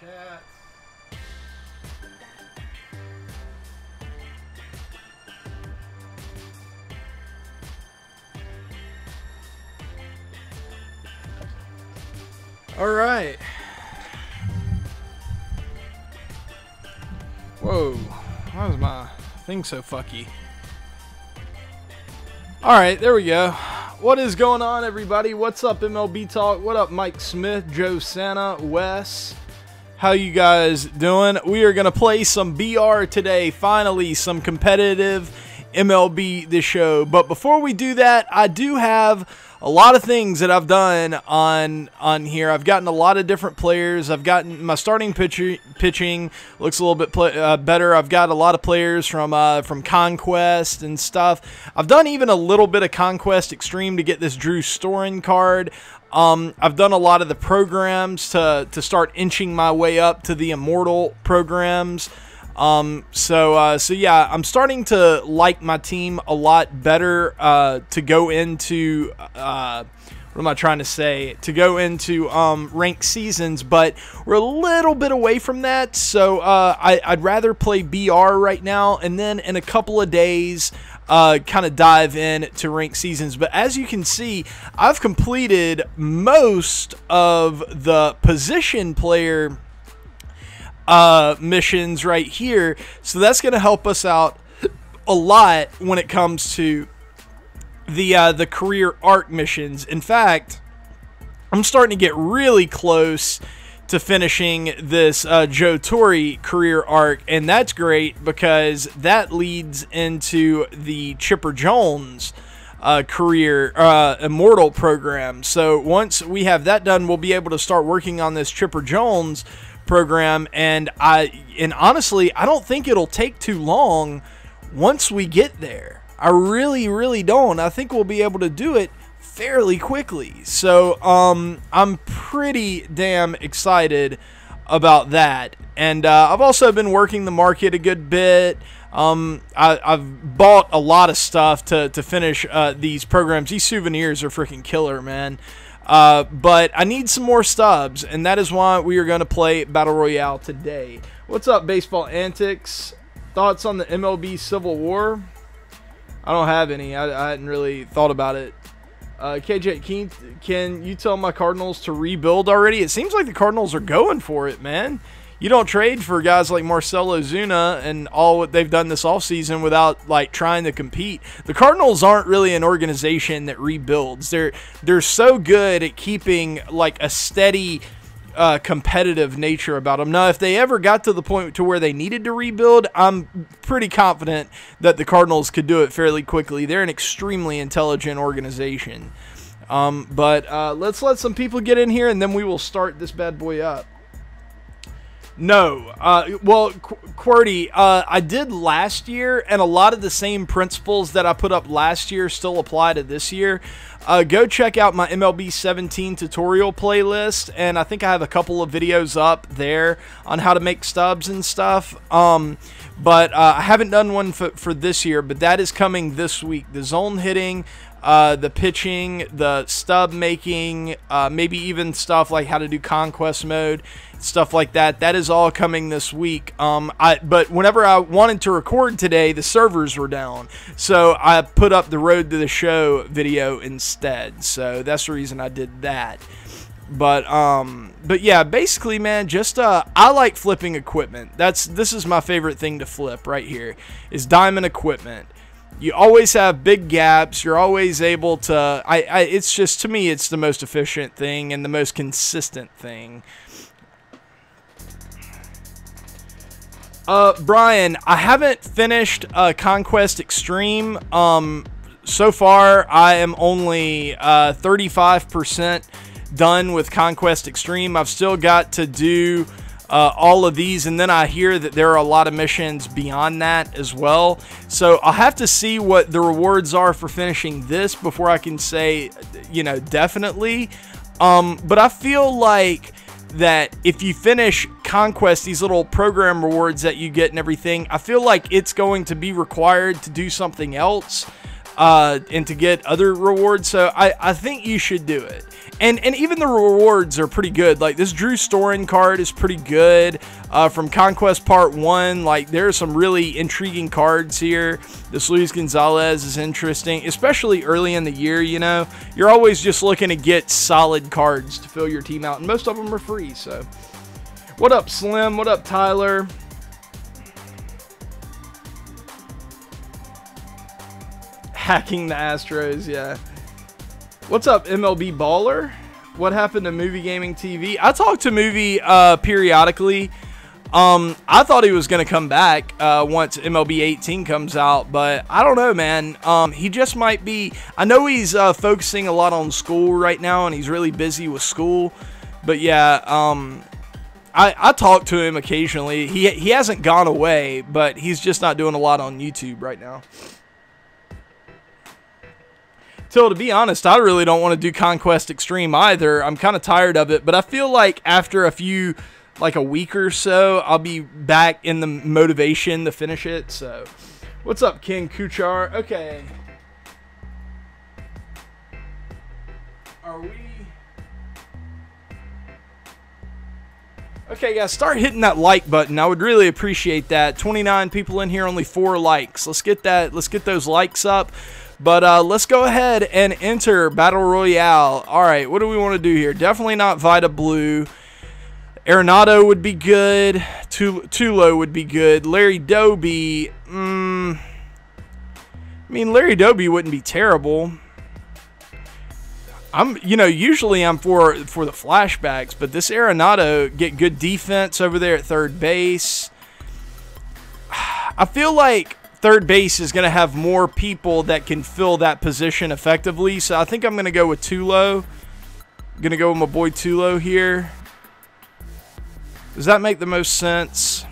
chat. All right. Whoa, why was my thing so fucky? All right, there we go. What is going on, everybody? What's up, MLB Talk? What up, Mike Smith, Joe Santa, Wes? How you guys doing? We are gonna play some BR today. Finally, some competitive MLB this show. But before we do that, I do have a lot of things that I've done on here. I've gotten a lot of different players. I've gotten my starting pitching looks a little bit better. I've got a lot of players from Conquest and stuff. I've done even a little bit of Conquest Extreme to get this Drew Storen card. I've done a lot of the programs to start inching my way up to the Immortal programs. So yeah, I'm starting to like my team a lot better, to go into, what am I trying to say? To go into, ranked seasons, but we're a little bit away from that. So, I'd rather play BR right now, and then in a couple of days, kind of dive in to ranked seasons. But as you can see, I've completed most of the position player missions right here, so that's going to help us out a lot when it comes to the career arc missions. In fact, I'm starting to get really close to finishing this Joe Torre career arc, and that's great because that leads into the Chipper Jones career Immortal program. So once we have that done, we'll be able to start working on this Chipper Jones program, and honestly, I don't think it'll take too long once we get there. I really don't. I think we'll be able to do it fairly quickly. So I'm pretty damn excited about that. And I've also been working the market a good bit. I've bought a lot of stuff to finish these programs. These souvenirs are freaking killer, man. But I need some more stubs, and that is why we are going to play Battle Royale today. What's up, Baseball Antics? Thoughts on the MLB Civil War? I don't have any. I hadn't really thought about it. KJ, can you tell my Cardinals to rebuild already? It seems like the Cardinals are going for it, man. You don't trade for guys like Marcell Ozuna and all what they've done this offseason without, like, trying to compete. The Cardinals aren't really an organization that rebuilds. They're so good at keeping, like, a steady competitive nature about them. Now, if they ever got to the point to where they needed to rebuild, I'm pretty confident that the Cardinals could do it fairly quickly. They're an extremely intelligent organization. But let's let some people get in here, and then we will start this bad boy up. No, well, QWERTY, I did last year, and a lot of the same principles that I put up last year still apply to this year. Go check out my MLB 17 tutorial playlist, and I think I have a couple of videos up there on how to make stubs and stuff. But I haven't done one for this year, but that is coming this week. The zone hitting, the pitching, the stub making, maybe even stuff like how to do conquest mode, stuff like that. That is all coming this week. But whenever I wanted to record today, the servers were down, so I put up the Road to the Show video instead. So that's the reason I did that. But yeah, basically, man, just I like flipping equipment. This is my favorite thing to flip right here, is diamond equipment. You always have big gaps. You're always able to. It's just, to me, it's the most efficient thing and the most consistent thing. Brian, I haven't finished Conquest Extreme. So far, I am only 35% done with Conquest Extreme. I've still got to do all of these, and then I hear that there are a lot of missions beyond that as well. So I'll have to see what the rewards are for finishing this before I can say, you know, definitely. But I feel like that if you finish Conquest, these little program rewards that you get and everything, I feel like it's going to be required to do something else. and to get other rewards. So I think you should do it. And even the rewards are pretty good. Like this Drew Storen card is pretty good from Conquest Part 1. Like there are some really intriguing cards here. This Luis Gonzalez is interesting, especially early in the year, you know. You're always just looking to get solid cards to fill your team out, and most of them are free. So what up, Slim? What up, Tyler? Hacking the Astros, yeah. What's up, MLB Baller? What happened to Movie Gaming TV? I talk to Movie periodically. I thought he was going to come back once MLB 18 comes out, but I don't know, man. He just might be. I know he's focusing a lot on school right now, and he's really busy with school. But yeah, I talk to him occasionally. He hasn't gone away, but he's just not doing a lot on YouTube right now. Till, to be honest, I really don't want to do Conquest Extreme either. I'm kind of tired of it, but I feel like after a week or so, I'll be back in the motivation to finish it. So, what's up, King Kuchar? Okay. Are we... Okay, guys, start hitting that like button. I would really appreciate that. 29 people in here, only 4 likes. Let's get those likes up. But let's go ahead and enter Battle Royale. All right, what do we want to do here? Definitely not Vita Blue. Arenado would be good. Tulo would be good. Larry Doby. I mean, Larry Doby wouldn't be terrible. Usually I'm for the flashbacks, but this Arenado, get good defense over there at third base. I feel like third base is going to have more people that can fill that position effectively. So I think I'm going to go with Tulo. I'm going to go with my boy Tulo here. Does that make the most sense?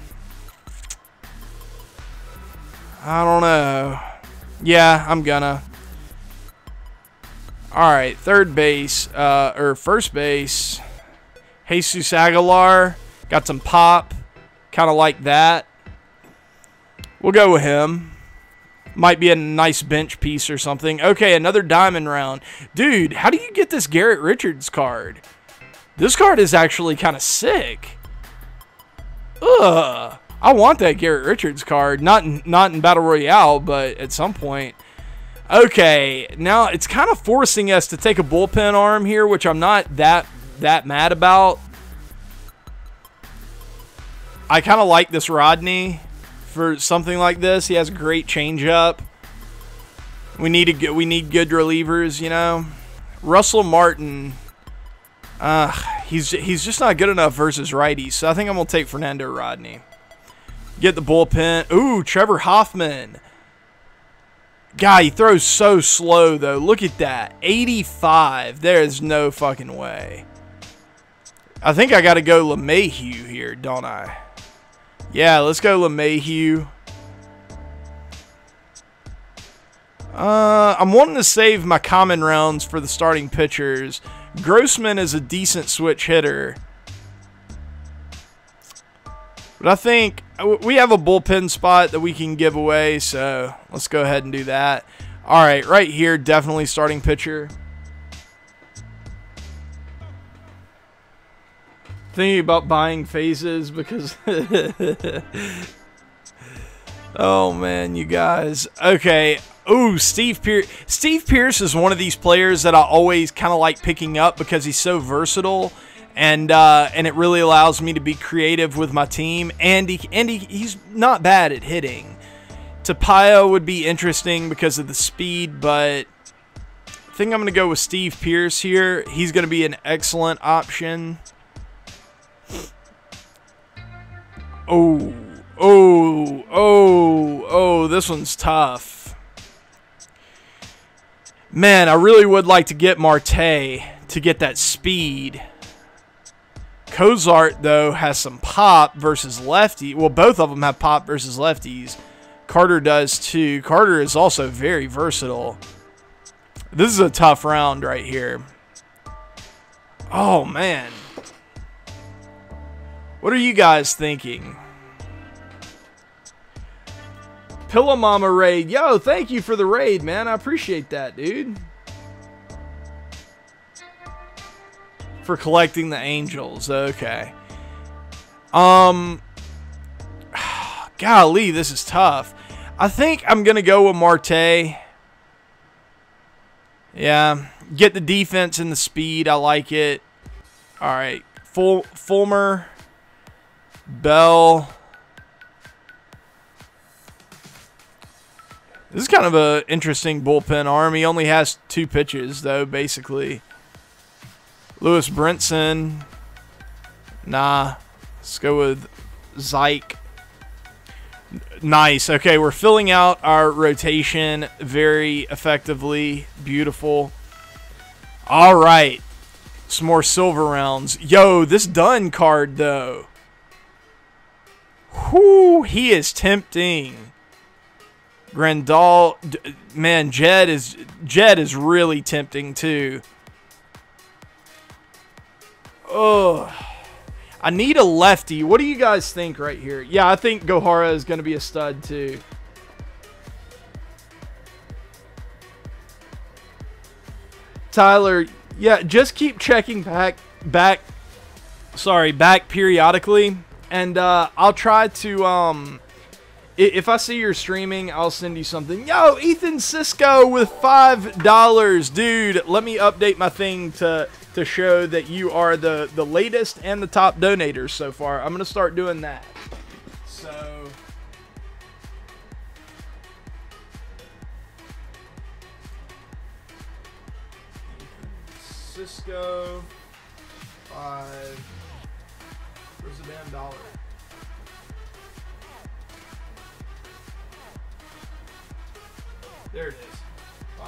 I don't know. Yeah, I'm gonna. All right, third base, or first base. Jesus Aguilar. Got some pop. Kind of like that. We'll go with him. Might be a nice bench piece or something. Okay, another diamond round. Dude, how do you get this Garrett Richards card? This card is actually kind of sick. Ugh. I want that Garrett Richards card. Not in Battle Royale, but at some point. Okay, now it's kind of forcing us to take a bullpen arm here, which I'm not that mad about. I kind of like this Rodney for something like this. He has a great changeup. We need good relievers, you know. Russell Martin, he's just not good enough versus righties. So I think I'm gonna take Fernando Rodney. Get the bullpen. Ooh, Trevor Hoffman. God, he throws so slow though. Look at that, 85. There is no fucking way. I think I got to go LeMahieu here, don't I? Yeah, let's go LeMahieu. I'm wanting to save my common rounds for the starting pitchers. Grossman is a decent switch hitter. But I think we have a bullpen spot that we can give away, so let's go ahead and do that. All right, right here, definitely starting pitcher. Thinking about buying phases because... Oh, man, you guys. Okay. Ooh, Steve Pearce. Steve Pearce is one of these players that I always kind of like picking up because he's so versatile. And it really allows me to be creative with my team. And he's not bad at hitting. Tapia would be interesting because of the speed, but I think I'm going to go with Steve Pearce here. He's going to be an excellent option. Oh, this one's tough. Man, I really would like to get Marte to get that speed. Cozart, though, has some pop versus lefty. Well, both of them have pop versus lefties. Carter does, too. Carter is also very versatile. This is a tough round right here. Oh, man. What are you guys thinking? Pillow Mama raid. Yo, thank you for the raid, man. I appreciate that, dude. For collecting the angels. Okay. Golly, this is tough. I think I'm going to go with Marte. Yeah. Get the defense and the speed. I like it. All right. Fulmer. Bell. This is kind of an interesting bullpen arm. He only has 2 pitches, though, basically. Lewis Brinson. Nah. Let's go with Zyke. Nice. Okay, we're filling out our rotation very effectively. Beautiful. All right. Some more silver rounds. Yo, this Dunn card, though. Whoo, he is tempting. Grandal, man, Jed is really tempting too. Oh, I need a lefty. What do you guys think right here? Yeah, I think Gohara is going to be a stud too. Tyler, yeah, just keep checking back periodically, and I'll try to if I see you're streaming, I'll send you something. Yo, Ethan Cisco with $5. Dude, let me update my thing to show that you are the latest and the top donators so far. I'm going to start doing that. So, Cisco, 5. Where's the damn dollar? There it is. $5.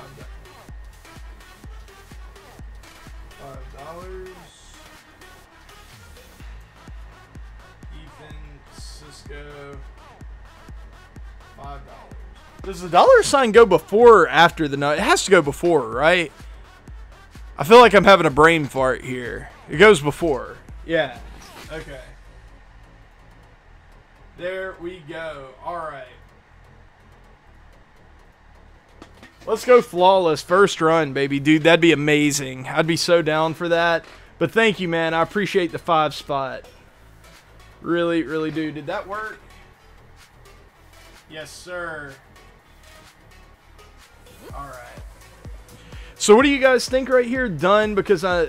Ethan Cisco. $5. Does the dollar sign go before or after the note? It has to go before, right? I feel like I'm having a brain fart here. It goes before. Yeah. Okay. There we go. All right. Let's go flawless. First run, baby. Dude, that'd be amazing. I'd be so down for that. But thank you, man. I appreciate the 5 spot. Really, really do. Did that work? Yes, sir. All right. So what do you guys think right here? Done because I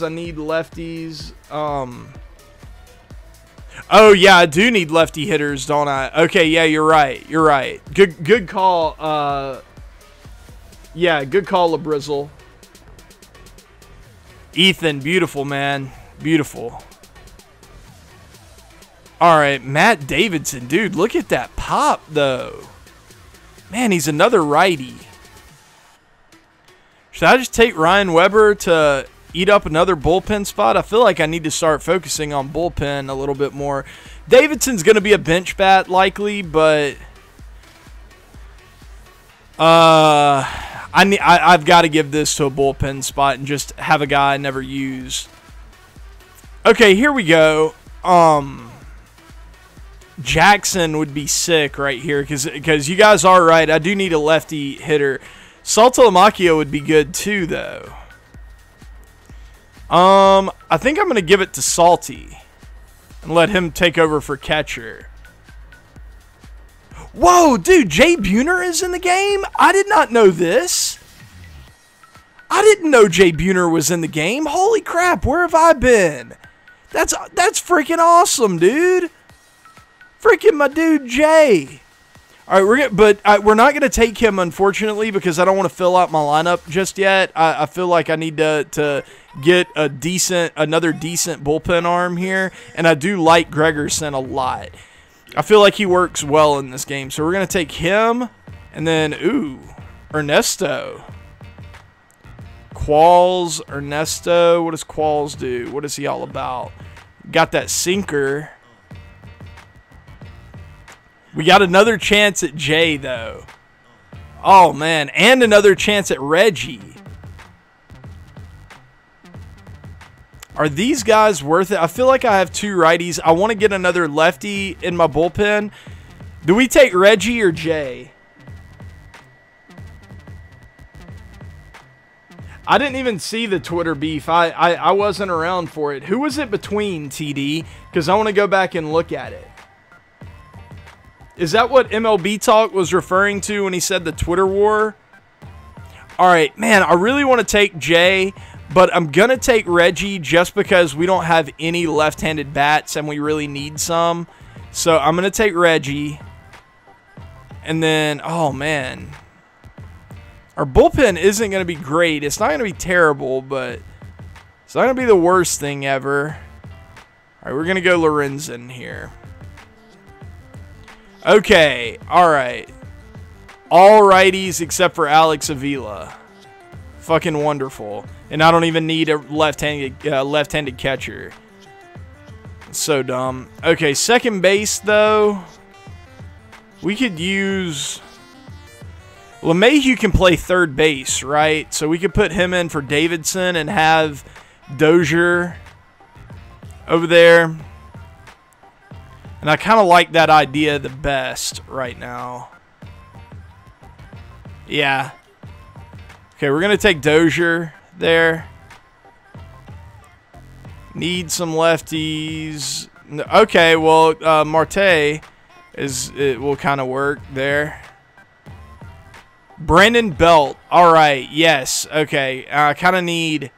need lefties. Oh yeah, I do need lefty hitters, don't I? Okay, yeah, you're right. You're right. Good call. Yeah, good call, LaBrizzle. Ethan, beautiful, man. Beautiful. All right, Matt Davidson. Dude, look at that pop, though. Man, he's another righty. Should I just take Ryan Weber to eat up another bullpen spot? I feel like I need to start focusing on bullpen a little bit more. Davidson's going to be a bench bat likely, but I've got to give this to a bullpen spot and just have a guy I never use. Okay, here we go. Jackson would be sick right here because you guys are right. I do need a lefty hitter. Saltalamacchio would be good too, though. I think I'm going to give it to Salty and let him take over for catcher. Whoa, dude, Jay Buhner is in the game? I did not know this. I didn't know Jay Buhner was in the game. Holy crap, where have I been? That's freaking awesome, dude. Freaking my dude Jay. All right, we're not going to take him, unfortunately, because I don't want to fill out my lineup just yet. I feel like I need to get another decent bullpen arm here, and I do like Gregerson a lot. I feel like he works well in this game, so we're going to take him, and then, ooh, Ernesto. Qualls, Ernesto. What does Qualls do? What is he all about? Got that sinker. We got another chance at Jay, though. Oh, man. And another chance at Reggie. Are these guys worth it? I feel like I have 2 righties. I want to get another lefty in my bullpen. Do we take Reggie or Jay? I didn't even see the Twitter beef. I wasn't around for it. Who was it between, TD? Because I want to go back and look at it. Is that what MLB Talk was referring to when he said the Twitter war? Alright, man, I really want to take Jay, but I'm going to take Reggie just because we don't have any left-handed bats and we really need some. So I'm going to take Reggie. And then, oh, man. Our bullpen isn't going to be great. It's not going to be terrible, but it's not going to be the worst thing ever. All right, we're going to go Lorenzen here. Okay, all right. All righties except for Alex Avila. Fucking wonderful. And I don't even need a left-handed catcher. It's so dumb. Okay, second base, though. We could use... LeMahieu can play third base, right? So we could put him in for Davidson and have Dozier over there. And I kind of like that idea the best right now. Yeah. Okay, we're going to take Dozier there. Need some lefties. Okay, well, Marte will kind of work there. Brandon Belt. All right. Yes. Okay. I kind of need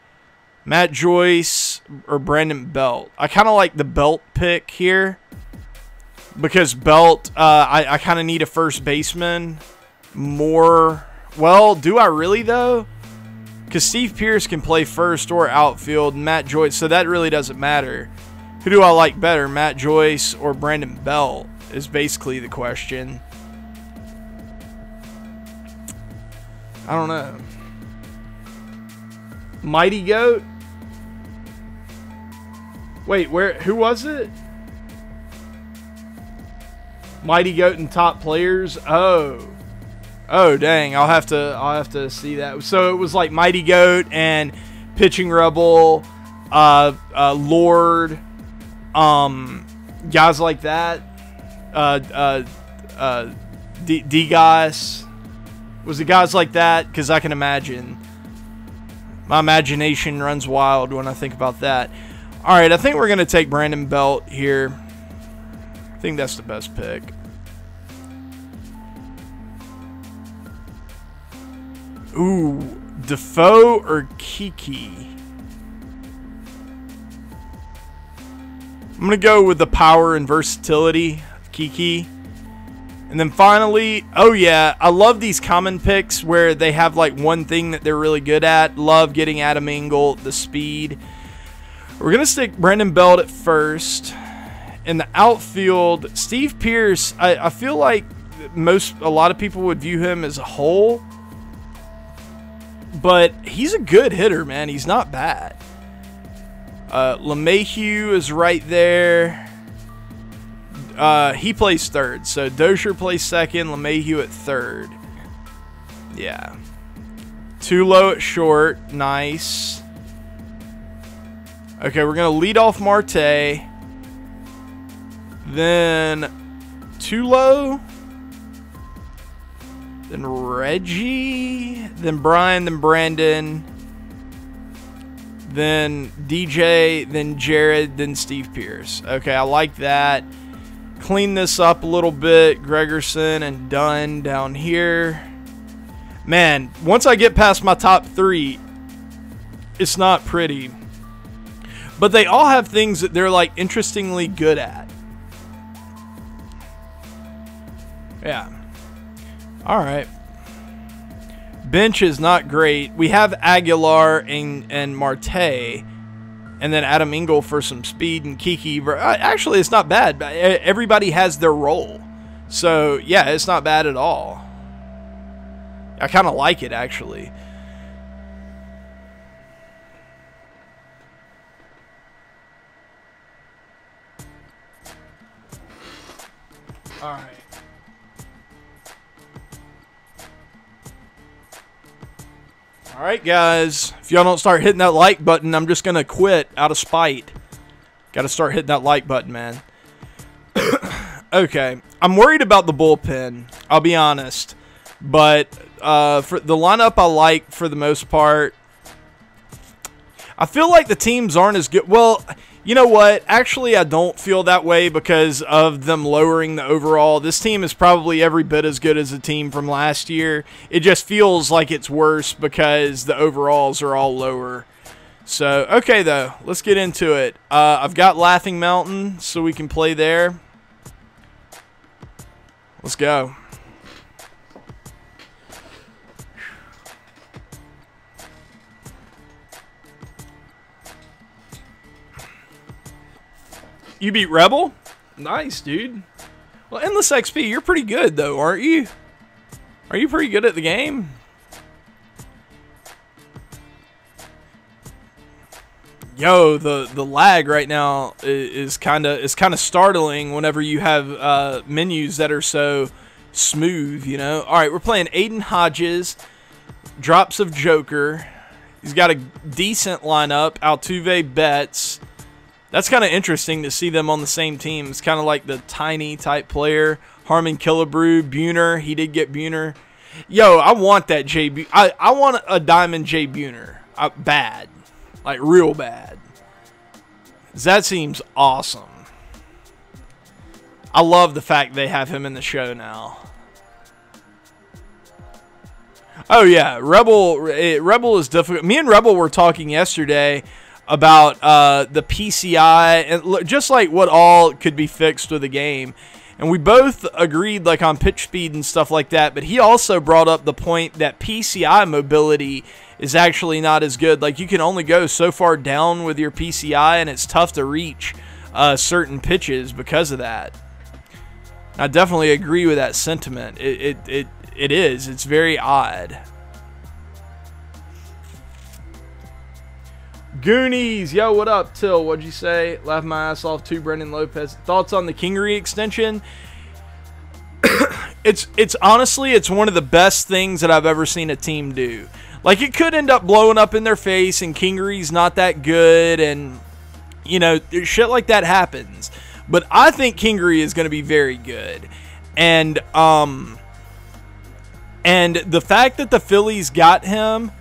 Matt Joyce or Brandon Belt. I kind of like the Belt pick here because Belt, I kind of need a first baseman more. Well, do I really, though? Because Steve Pearce can play first or outfield, and Matt Joyce, so that really doesn't matter. Who do I like better, Matt Joyce or Brandon Belt is basically the question. I don't know. Mighty Goat? Wait, who was it? Mighty Goat and top players? Oh. Oh, dang. I'll have to see that. So it was like Mighty Goat and Pitching Rebel, Lord, guys like that. D-Guys. Was it guys like that? Because I can imagine. My imagination runs wild when I think about that. All right, I think we're going to take Brandon Belt here. I think that's the best pick. Ooh, Defoe or Kiki? I'm going to go with the power and versatility of Kiki. And then finally, oh yeah, I love these common picks where they have like one thing that they're really good at. Love getting Adam Engel, the speed. We're going to stick Brandon Belt at first. In the outfield, Steve Pearce, I feel like a lot of people would view him as a hole. But he's a good hitter, man. He's not bad. LeMahieu is right there. He plays third. So Dozier plays second, LeMahieu at third. Yeah. Tulo at short. Nice. Okay, we're going to lead off Marte. Then Tulo. Then Reggie. Then Brian. Then Brandon. Then DJ. Then Jared. Then Steve Pearce. Okay, I like that. Clean this up a little bit. Gregerson and Dunn down here. Man, once I get past my top three, it's not pretty. But they all have things that they're like interestingly good at. Yeah. All right. Bench is not great. We have Aguilar and Marte. And then Adam Engel for some speed and Kiki. Actually, it's not bad. Everybody has their role. So, yeah, it's not bad at all. I kind of like it, actually. All right. All right, guys. If y'all don't start hitting that like button, I'm just going to quit out of spite. Got to start hitting that like button, man. Okay. I'm worried about the bullpen, I'll be honest. But for the lineup I like for the most part. I feel like the teams aren't as good. Well, you know what? Actually, I don't feel that way because of them lowering the overall. This team is probably every bit as good as the team from last year. It just feels like it's worse because the overalls are all lower. So, okay, though. Let's get into it. I've got Laughing Mountain, so we can play there. Let's go. You beat Rebel? Nice, dude. Well, Endless XP, you're pretty good, though, aren't you? Are you pretty good at the game? Yo, the lag right now is kind of startling whenever you have menus that are so smooth, you know. All right, we're playing Aiden Hodges, drops of Joker. He's got a decent lineup. Altuve, Betts. That's kind of interesting to see them on the same team. It's kind of like the tiny type player. Harmon Killebrew, Buhner. He did get Buhner. Yo, I want that J. I want a Diamond J. Buhner. Bad. Like, real bad. That seems awesome. I love the fact they have him in the show now. Oh, yeah. Rebel is difficult. Me and Rebel were talking yesterday about the PCI and just like what all could be fixed with the game, and we both agreed like on pitch speed and stuff like that. But he also brought up the point that PCI mobility is actually not as good. Like, you can only go so far down with your PCI, and it's tough to reach certain pitches because of that. I definitely agree with that sentiment. It is. It's very odd. Goonies, yo, what up, Till? What'd you say? Laugh my ass off too, Brendan Lopez. Thoughts on the Kingery extension? It's honestly, it's one of the best things that I've ever seen a team do. Like, it could end up blowing up in their face, and Kingery's not that good, and, you know, shit like that happens. But I think Kingery is going to be very good. And the fact that the Phillies got him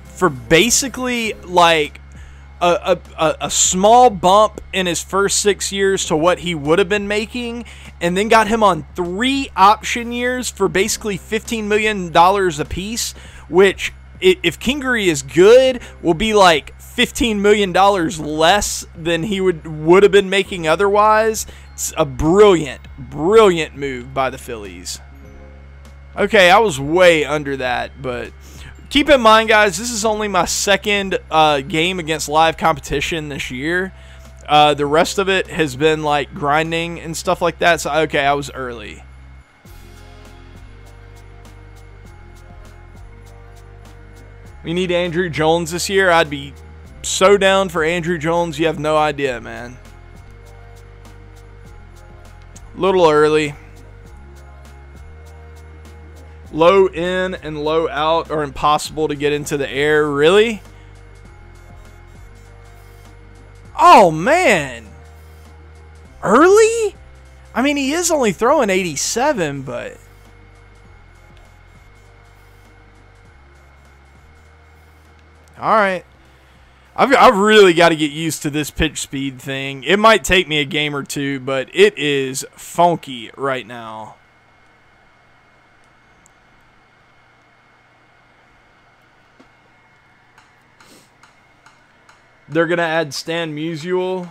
for basically like a small bump in his first 6 years to what he would have been making, and then got him on 3 option years for basically $15 million a piece, which, if Kingery is good, will be like $15 million less than he would have been making otherwise. It's a brilliant move by the Phillies. Okay, I was way under that, but keep in mind, guys, this is only my second game against live competition this year. The rest of it has been like grinding and stuff like that, so okay, I was early. We need Andrew Jones this year. I'd be so down for Andrew Jones, you have no idea, man. Little early. Low in and low out are impossible to get into the air. Really? Oh, man. Early? I mean, he is only throwing 87, but... all right. I've really got to get used to this pitch speed thing. It might take me a game or two, but it is funky right now. They're going to add Stan Musial,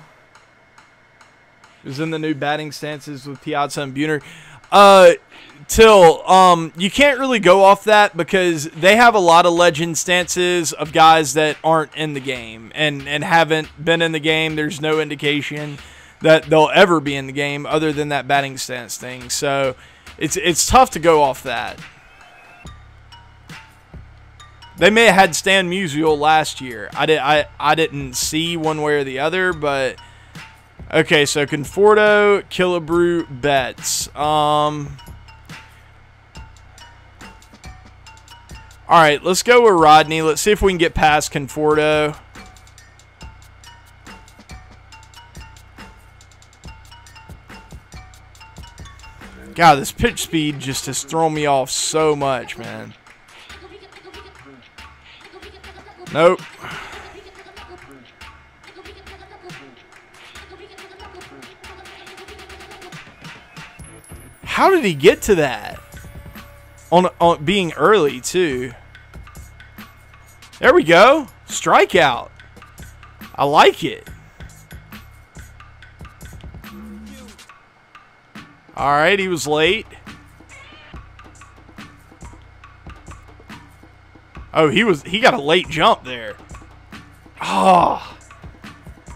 who's in the new batting stances with Piazza and Buhner. Till, you can't really go off that because they have a lot of legend stances of guys that aren't in the game and haven't been in the game. There's no indication that they'll ever be in the game other than that batting stance thing. So it's tough to go off that. They may have had Stan Musial last year. I didn't see one way or the other, but okay. So Conforto, Killebrew, Betts. All right, let's go with Rodney. Let's see if we can get past Conforto. God, this pitch speed just has thrown me off so much, man. Nope. How did he get to that? On being early, too. There we go. Strikeout. I like it. Alright, he was late. Oh, he got a late jump there. Oh.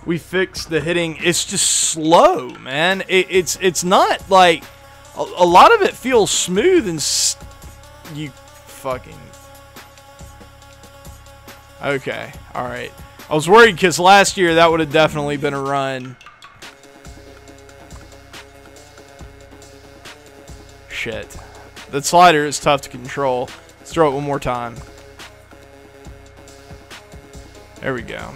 We fixed the hitting. It's just slow, man. It's not like a lot of it feels smooth and you fucking. Okay, alright. I was worried because last year that would have definitely been a run. Shit. That slider is tough to control. Let's throw it one more time. There we go.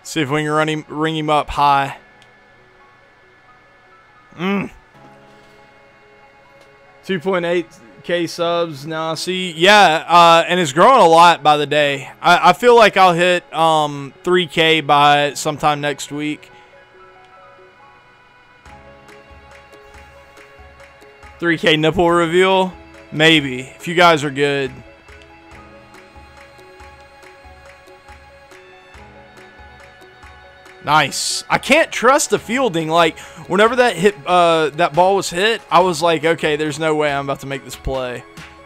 See if we can ring him up high. 2.8K subs now. See, yeah, and it's growing a lot by the day. I feel like I'll hit 3K by sometime next week. 3K nipple reveal, maybe if you guys are good. Nice. I can't trust the fielding. Like, whenever that that ball was hit, I was like, okay, there's no way I'm about to make this play.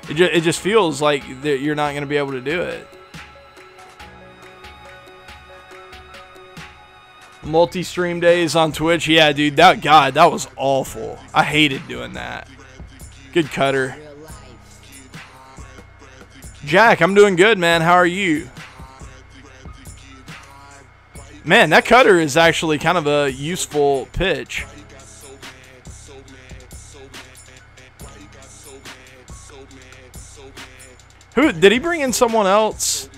It just feels like you're not going to be able to do it. Multi-stream days on Twitch. Yeah, dude, that was awful. I hated doing that. Good cutter. Jack, I'm doing good, man. How are you? Man, that cutter is actually kind of a useful pitch. Who did he bring in? Someone else?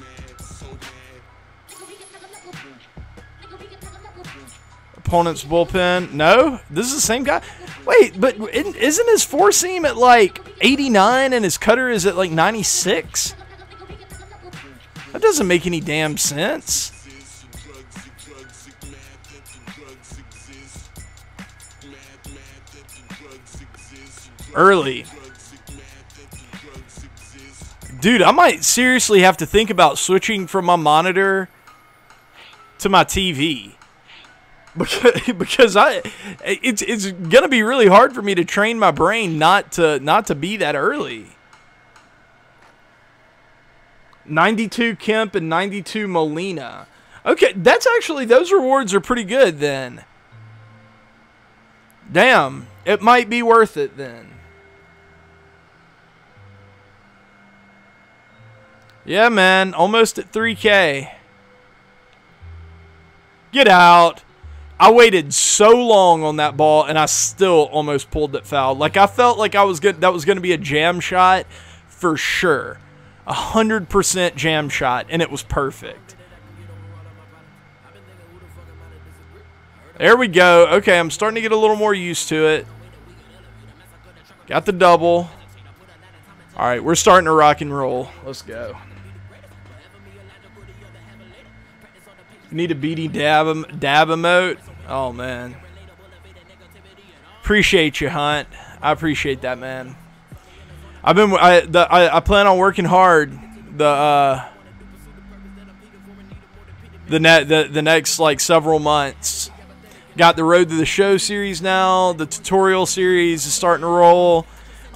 Opponent's bullpen? No, this is the same guy. Wait, but isn't his four seam at like 89 and his cutter is at like 96? That doesn't make any damn sense. Early. Dude, I might seriously have to think about switching from my monitor to my TV. Because it's gonna be really hard for me to train my brain not to be that early. 92 Kemp and 92 Molina. Okay, that's actually, those rewards are pretty good then. Damn, it might be worth it then. Yeah, man, almost at 3K. Get out. I waited so long on that ball, and I still almost pulled it foul. Like, I felt like I was good. That was going to be a jam shot for sure. 100% jam shot, and it was perfect. There we go. Okay, I'm starting to get a little more used to it. Got the double. All right, we're starting to rock and roll. Let's go. Need a beating dab emote. Oh man, appreciate you, Hunt. I appreciate that, man. I plan on working hard the next like several months. Got the Road to the Show series now. The tutorial series is starting to roll.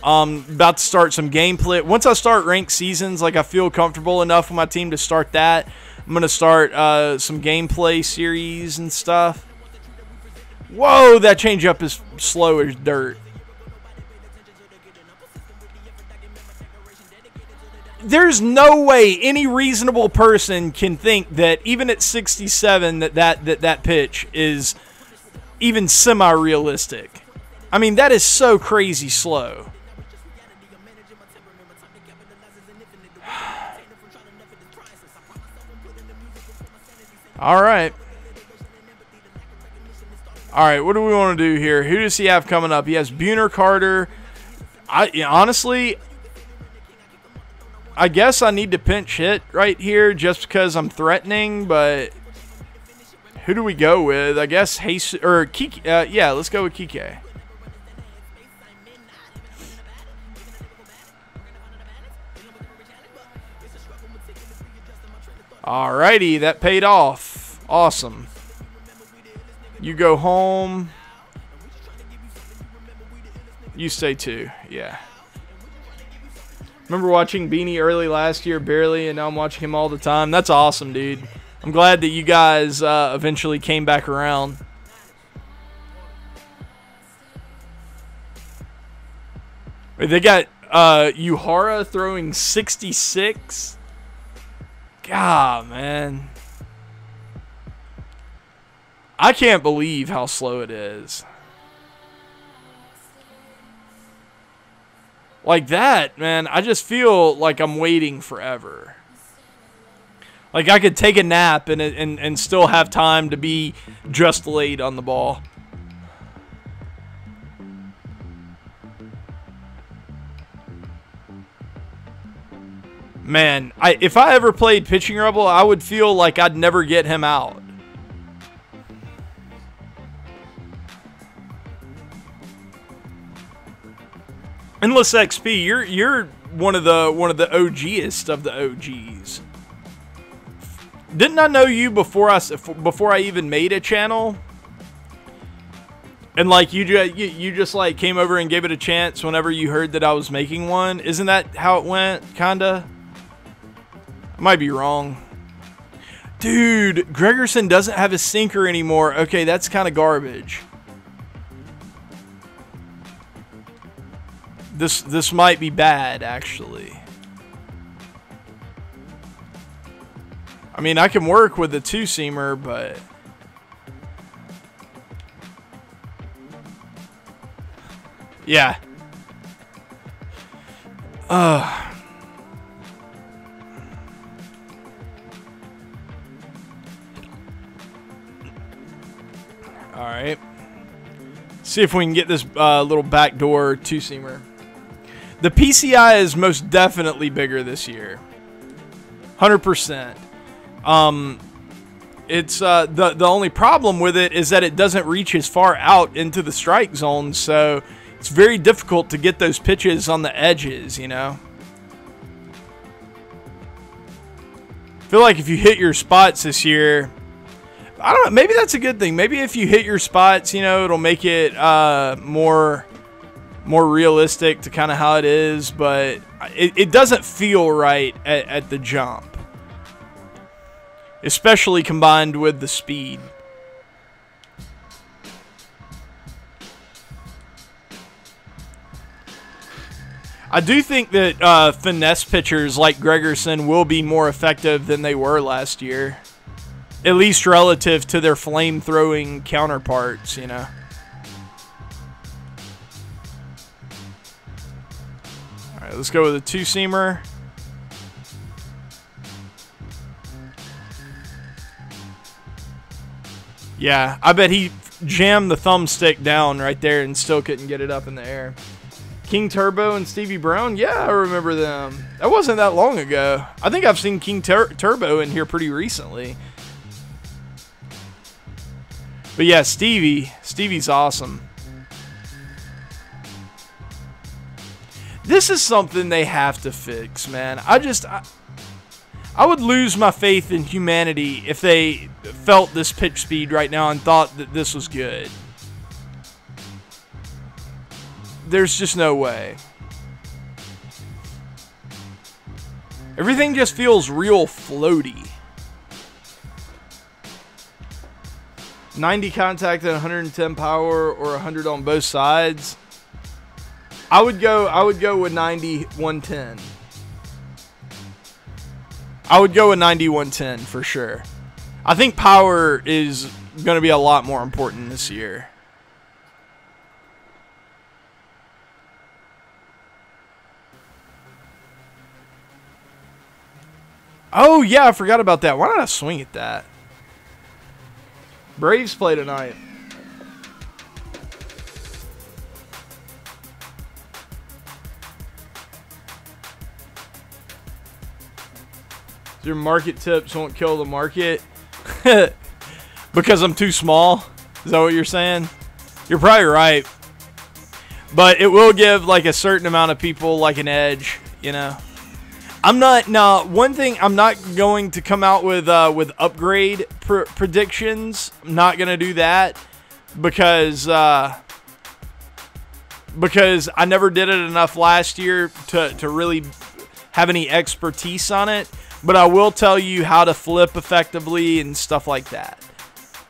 About to start some gameplay. Once I start ranked seasons, like I feel comfortable enough with my team to start that. I'm going to start some gameplay series and stuff. Whoa, that changeup is slow as dirt. There's no way any reasonable person can think that even at 67 that pitch is even semi-realistic. I mean, that is so crazy slow. All right. All right, what do we want to do here? Who does he have coming up? He has Buhner, Carter. Honestly, I guess I need to pinch hit right here just because I'm threatening, but who do we go with? I guess Jesus or Kike. Yeah, let's go with Kike. Alrighty, that paid off. Awesome. You go home. You stay too. Yeah. Remember watching Beanie early last year, barely, and now I'm watching him all the time. That's awesome, dude. I'm glad that you guys eventually came back around. They got Uhara throwing 66. God, man. I can't believe how slow it is. Like that, man, I just feel like I'm waiting forever. Like I could take a nap and still have time to be just late on the ball. Man, if I ever played Pitching Rebel, I would feel like I'd never get him out. Endless XP, you're one of the OGest of the OGs. Didn't I know you before I even made a channel? And like you just like came over and gave it a chance whenever you heard that I was making one. Isn't that how it went? Kinda. I might be wrong. Dude, Gregerson doesn't have a sinker anymore. Okay, that's kind of garbage. This might be bad, actually. I mean, I can work with the two-seamer, but... yeah. Alright. See if we can get this little backdoor two-seamer. The PCI is most definitely bigger this year. 100%. It's the only problem with it is that it doesn't reach as far out into the strike zone, so it's very difficult to get those pitches on the edges, you know. I feel like if you hit your spots this year, I don't know, maybe that's a good thing. Maybe if you hit your spots, you know, it'll make it more realistic to kind of how it is, but it doesn't feel right at the jump. Especially combined with the speed. I do think that finesse pitchers like Gregerson will be more effective than they were last year. At least relative to their flame-throwing counterparts, you know. Alright, let's go with a two-seamer. Yeah, I bet he jammed the thumbstick down right there and still couldn't get it up in the air. King Turbo and Stevie Brown? Yeah, I remember them. That wasn't that long ago. I think I've seen King Turbo in here pretty recently. But yeah, Stevie's awesome. This is something they have to fix, man. I would lose my faith in humanity if they felt this pitch speed right now and thought that this was good. There's just no way. Everything just feels real floaty. 90 contact and 110 power or 100 on both sides. I would go with 90 110. I would go with 90 110 for sure. I think power is going to be a lot more important this year. Oh yeah, I forgot about that. Why not I swing at that? Braves play tonight. Your market tips won't kill the market. Because I'm too small? Is that what you're saying? You're probably right. But it will give like a certain amount of people like an edge, you know. I'm not, now one thing, I'm not going to come out with upgrade predictions. I'm not going to do that because I never did it enough last year to really have any expertise on it. But I will tell you how to flip effectively and stuff like that.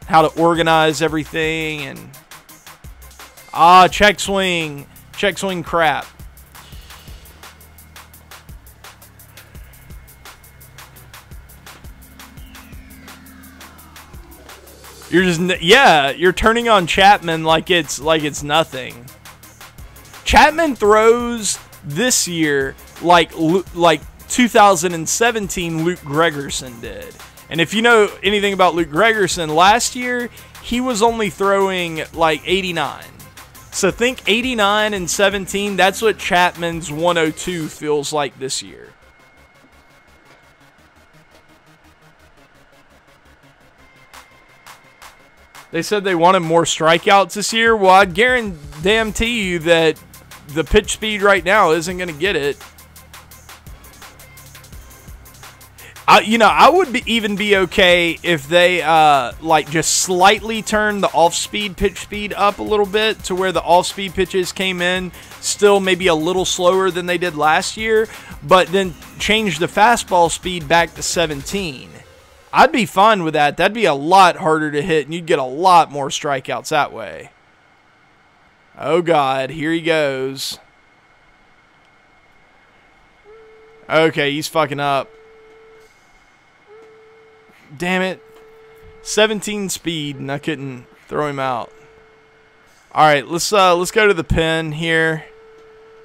How to organize everything and... check swing. Check swing crap. You're just... Yeah, you're turning on Chapman like it's nothing. Chapman throws this year like 2017 Luke Gregerson did. And if you know anything about Luke Gregerson, last year he was only throwing like 89. So think 89 and 17, that's what Chapman's 102 feels like this year. They said they wanted more strikeouts this year. Well, I'd guarantee you that the pitch speed right now isn't going to get it. You know, I would even be okay if they like just slightly turn the off-speed pitch speed up a little bit to where the off-speed pitches came in still maybe a little slower than they did last year, but then change the fastball speed back to 17. I'd be fine with that. That'd be a lot harder to hit, and you'd get a lot more strikeouts that way. Oh, God. Here he goes. Okay, he's fucking up. Damn it. 17 speed, and I couldn't throw him out. All right, let's go to the pen here.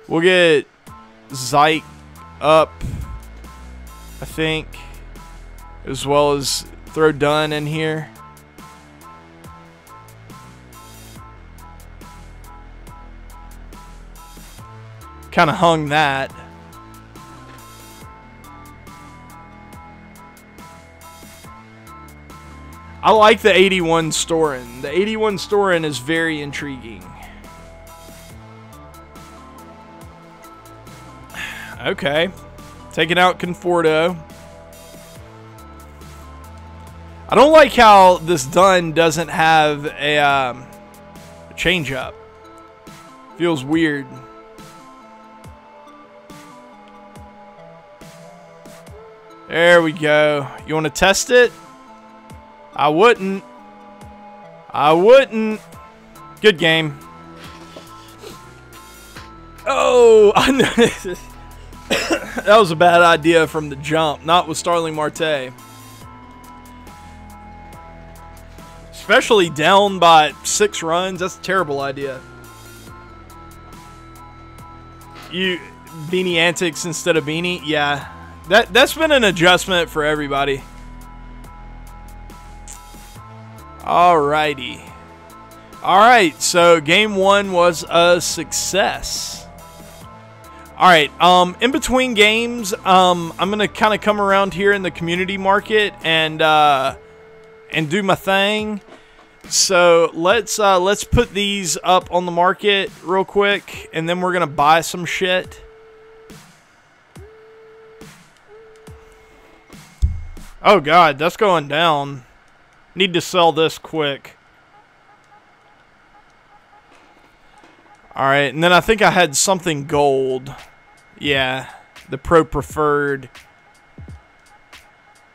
We'll get Zyke up, I think, as well as throw Dunn in here. Kind of hung that. I like the 81 Storin. The 81 Storin is very intriguing. Okay. Taking out Conforto. I don't like how this Dunn doesn't have a changeup. Feels weird. There we go. You want to test it? I wouldn't. I wouldn't. Good game. Oh, I know. That was a bad idea from the jump. Not with Starling Marte. Especially down by 6 runs. That's a terrible idea. You Beanie antics instead of Beanie? Yeah. That's been an adjustment for everybody. Alrighty. Alright, so game 1 was a success. Alright, in between games, I'm gonna kind of come around here in the community market and do my thing. So let's put these up on the market real quick, and then we're gonna buy some shit. Oh God, that's going down. Need to sell this quick. Alright, and then I think I had something gold. Yeah, the Pro Preferred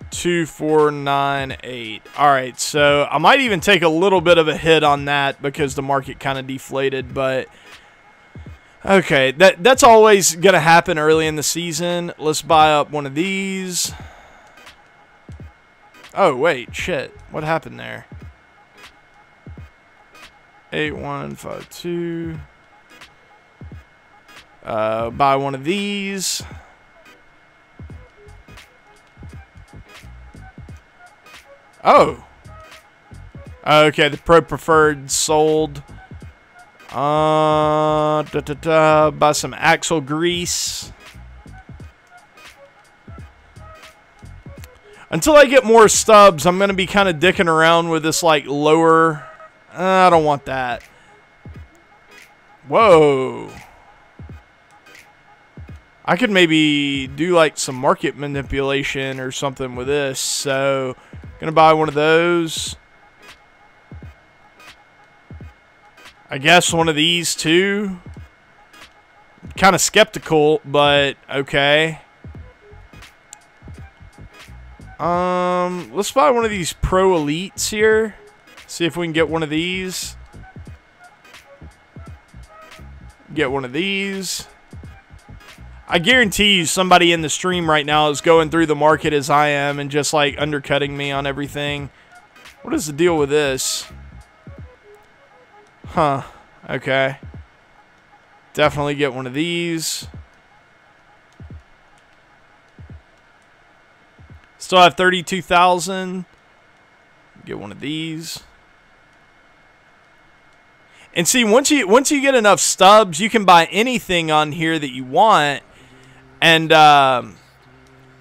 2498. Alright, so I might even take a little bit of a hit on that because the market kind of deflated, but okay, that's always going to happen early in the season. Let's buy up one of these. Oh, wait, shit. What happened there? 8152. Buy one of these. Oh. Okay, the Pro Preferred sold. Buy some axle grease. Until I get more stubs, I'm going to be kind of dicking around with this, like, lower. I don't want that. Whoa. I could maybe do, like, some market manipulation or something with this. So, going to buy one of those. I guess one of these, too. Kind of skeptical, but okay. Let's buy one of these Pro Elites here. See if we can get one of these. Get one of these. I guarantee you somebody in the stream right now is going through the market as I am and just like undercutting me on everything. What is the deal with this? Huh. Okay. Definitely get one of these. Still have 32,000. Get one of these. And see, once you get enough stubs, you can buy anything on here that you want, and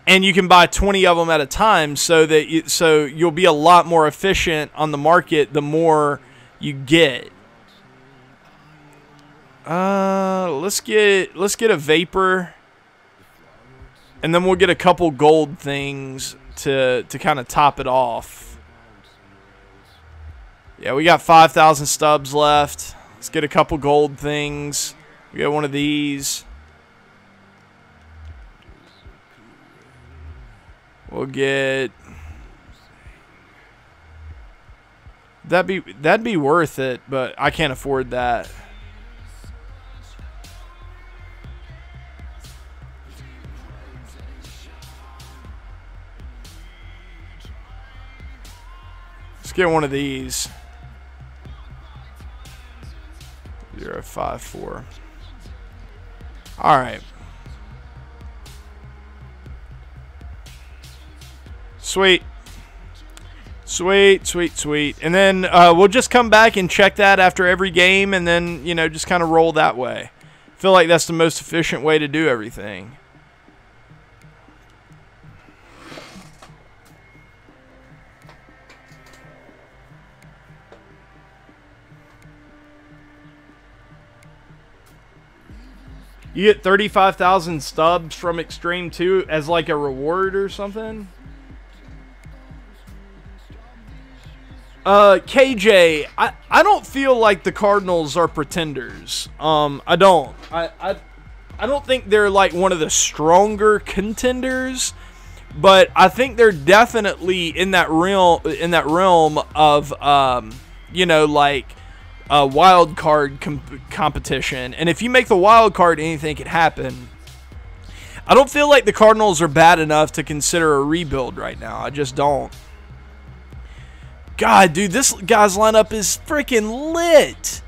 you can buy 20 of them at a time, so that you'll be a lot more efficient on the market the more you get. Let's get a vapor, and then we'll get a couple gold things to kind of top it off. Yeah, we got 5,000 stubs left. Let's get a couple gold things. We got one of these. We'll get. That'd be worth it, but I can't afford that. Let's get one of these. 054. All right. Sweet. Sweet, sweet, sweet. And then we'll just come back and check that after every game, and then, you know, just kind of roll that way. I feel like that's the most efficient way to do everything. You get 35,000 stubs from Extreme 2 as like a reward or something? KJ, I don't feel like the Cardinals are pretenders. I don't. I don't think they're like one of the stronger contenders, but I think they're definitely in that realm of you know, like a wild card competition. And if you make the wild card, anything can happen. I don't feel like the Cardinals are bad enough to consider a rebuild right now. I just don't. God, dude, this guy's lineup is freaking lit.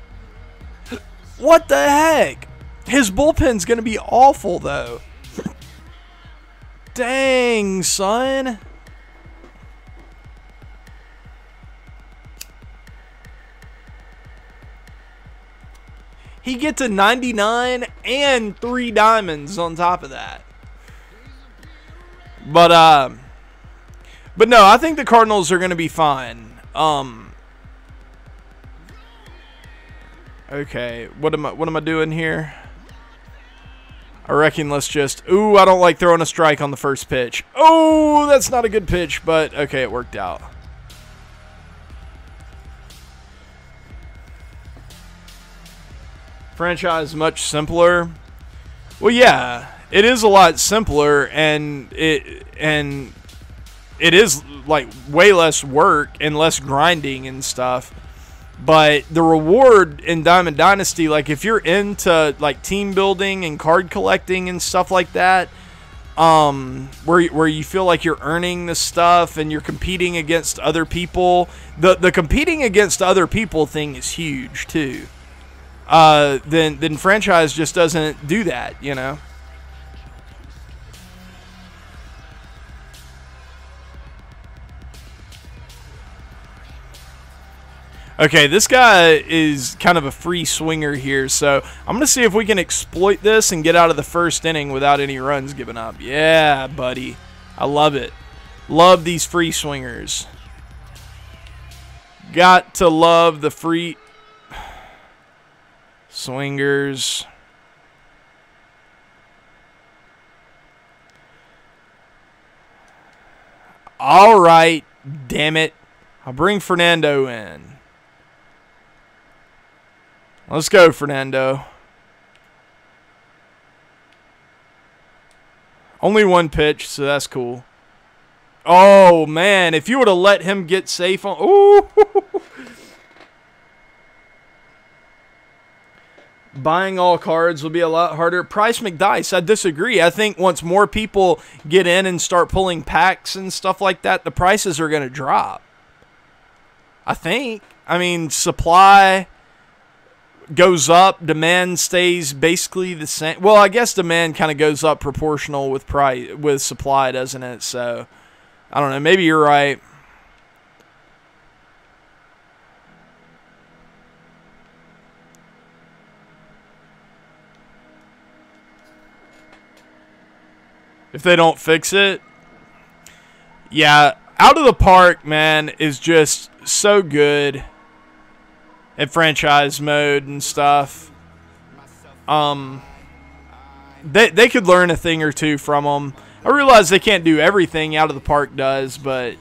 What the heck? His bullpen's going to be awful, though. Dang, son. He gets a 99 and 3 diamonds on top of that. But no, I think the Cardinals are going to be fine. Okay, what am I doing here? I reckon let's just... Ooh, I don't like throwing a strike on the first pitch. Oh, that's not a good pitch, but okay, it worked out. Franchise much simpler. Well, yeah, it is a lot simpler, and it is like way less work and less grinding and stuff. But the reward in Diamond Dynasty, like if you're into like team building and card collecting and stuff like that, where you feel like you're earning this stuff and you're competing against other people, the competing against other people thing is huge too. Then franchise just doesn't do that, you know. Okay, this guy is kind of a free swinger here, so I'm going to see if we can exploit this and get out of the first inning without any runs given up. Yeah, buddy. I love it. Love these free swingers. Got to love the free swingers. All right, damn it. I'll bring Fernando in. Let's go, Fernando. Only one pitch, so that's cool. Oh, man. If you would have let him get safe on... Ooh. Buying all cards will be a lot harder. Price McDice, I disagree. I think once more people get in and start pulling packs and stuff like that, the prices are going to drop. I think. I mean, supply goes up, demand stays basically the same. Well, I guess demand kind of goes up proportional with price with supply, doesn't it? So, I don't know. Maybe you're right. If they don't fix it. Yeah, Out of the Park, man, is just so good at franchise mode and stuff. They could learn a thing or two from them. I realize they can't do everything Out of the Park does, but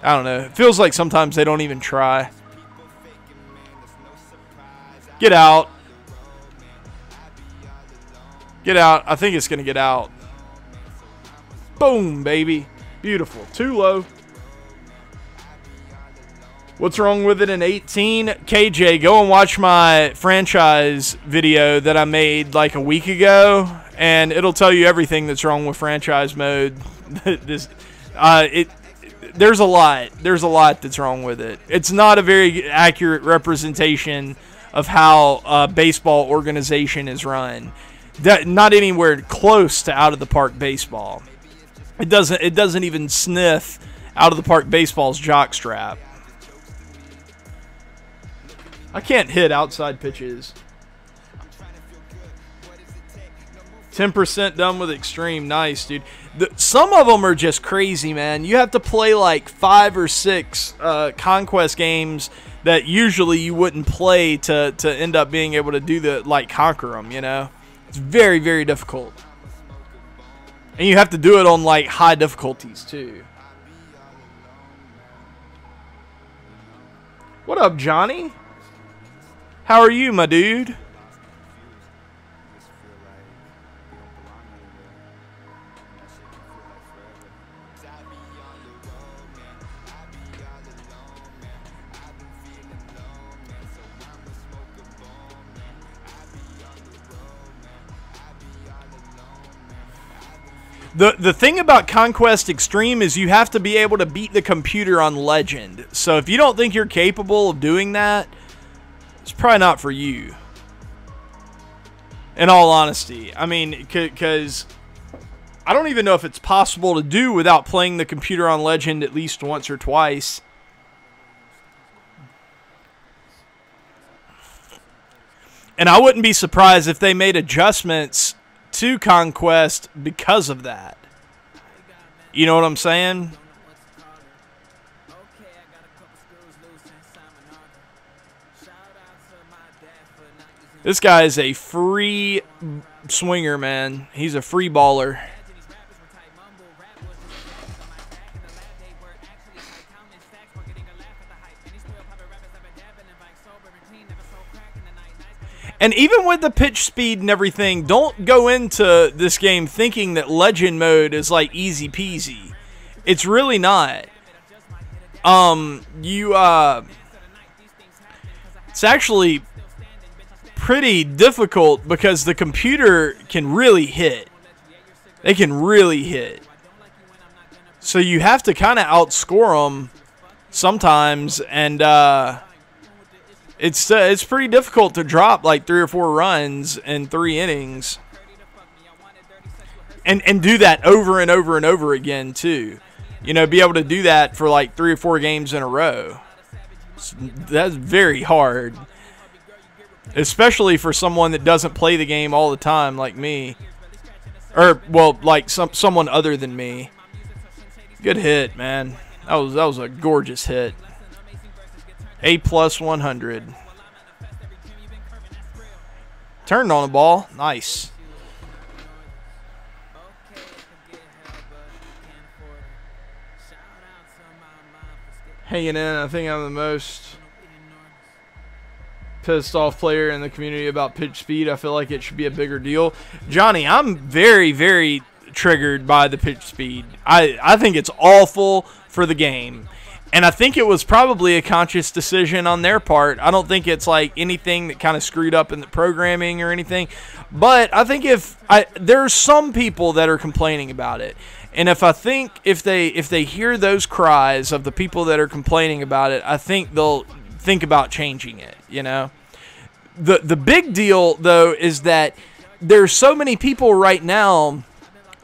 I don't know. It feels like sometimes they don't even try. Get out. Get out. I think it's going to get out. Boom, baby. Beautiful. Too low. What's wrong with it in 18? KJ, go and watch my franchise video that I made like a week ago, and it'll tell you everything that's wrong with franchise mode. There's a lot. There's a lot that's wrong with it. It's not a very accurate representation of how a baseball organization is run. Not anywhere close to Out of the Park baseball. It doesn't even sniff Out of the Park baseball's jockstrap. I can't hit outside pitches. 10% done with extreme. Nice, dude. Some of them are just crazy, man. You have to play like 5 or 6 conquest games that usually you wouldn't play to end up being able to do conquer them, you know? It's very, very difficult. And you have to do it on like high difficulties too. What up, Johnny? How are you, my dude? The thing about Conquest Extreme is you have to be able to beat the computer on Legend. So if you don't think you're capable of doing that, it's probably not for you. In all honesty. I mean, because I don't even know if it's possible to do without playing the computer on Legend at least once or twice. And I wouldn't be surprised if they made adjustments to Conquest because of that. You know what I'm saying? This guy is a free swinger, man. He's a free baller. And even with the pitch speed and everything, don't go into this game thinking that Legend mode is like easy peasy. It's really not. It's actually pretty difficult because the computer can really hit. They can really hit. So you have to kind of outscore them sometimes, and it's pretty difficult to drop like 3 or 4 runs in 3 innings. And do that over and over and over again too. You know, be able to do that for like 3 or 4 games in a row. That's very hard. Especially for someone that doesn't play the game all the time like me. Or, well, like someone other than me. Good hit, man. That was a gorgeous hit. A+ 100. Turned on the ball. Nice. Hanging in. I think I'm the most pissed off player in the community about pitch speed. I feel like it should be a bigger deal. Johnny, I'm very, very triggered by the pitch speed. I think it's awful for the game. And I think it was probably a conscious decision on their part. I don't think it's like anything that kind of screwed up in the programming or anything. But I think there's some people that are complaining about it. And if they hear those cries of the people that are complaining about it, I think they'll think about changing it, you know? The big deal, though, is that there's so many people right now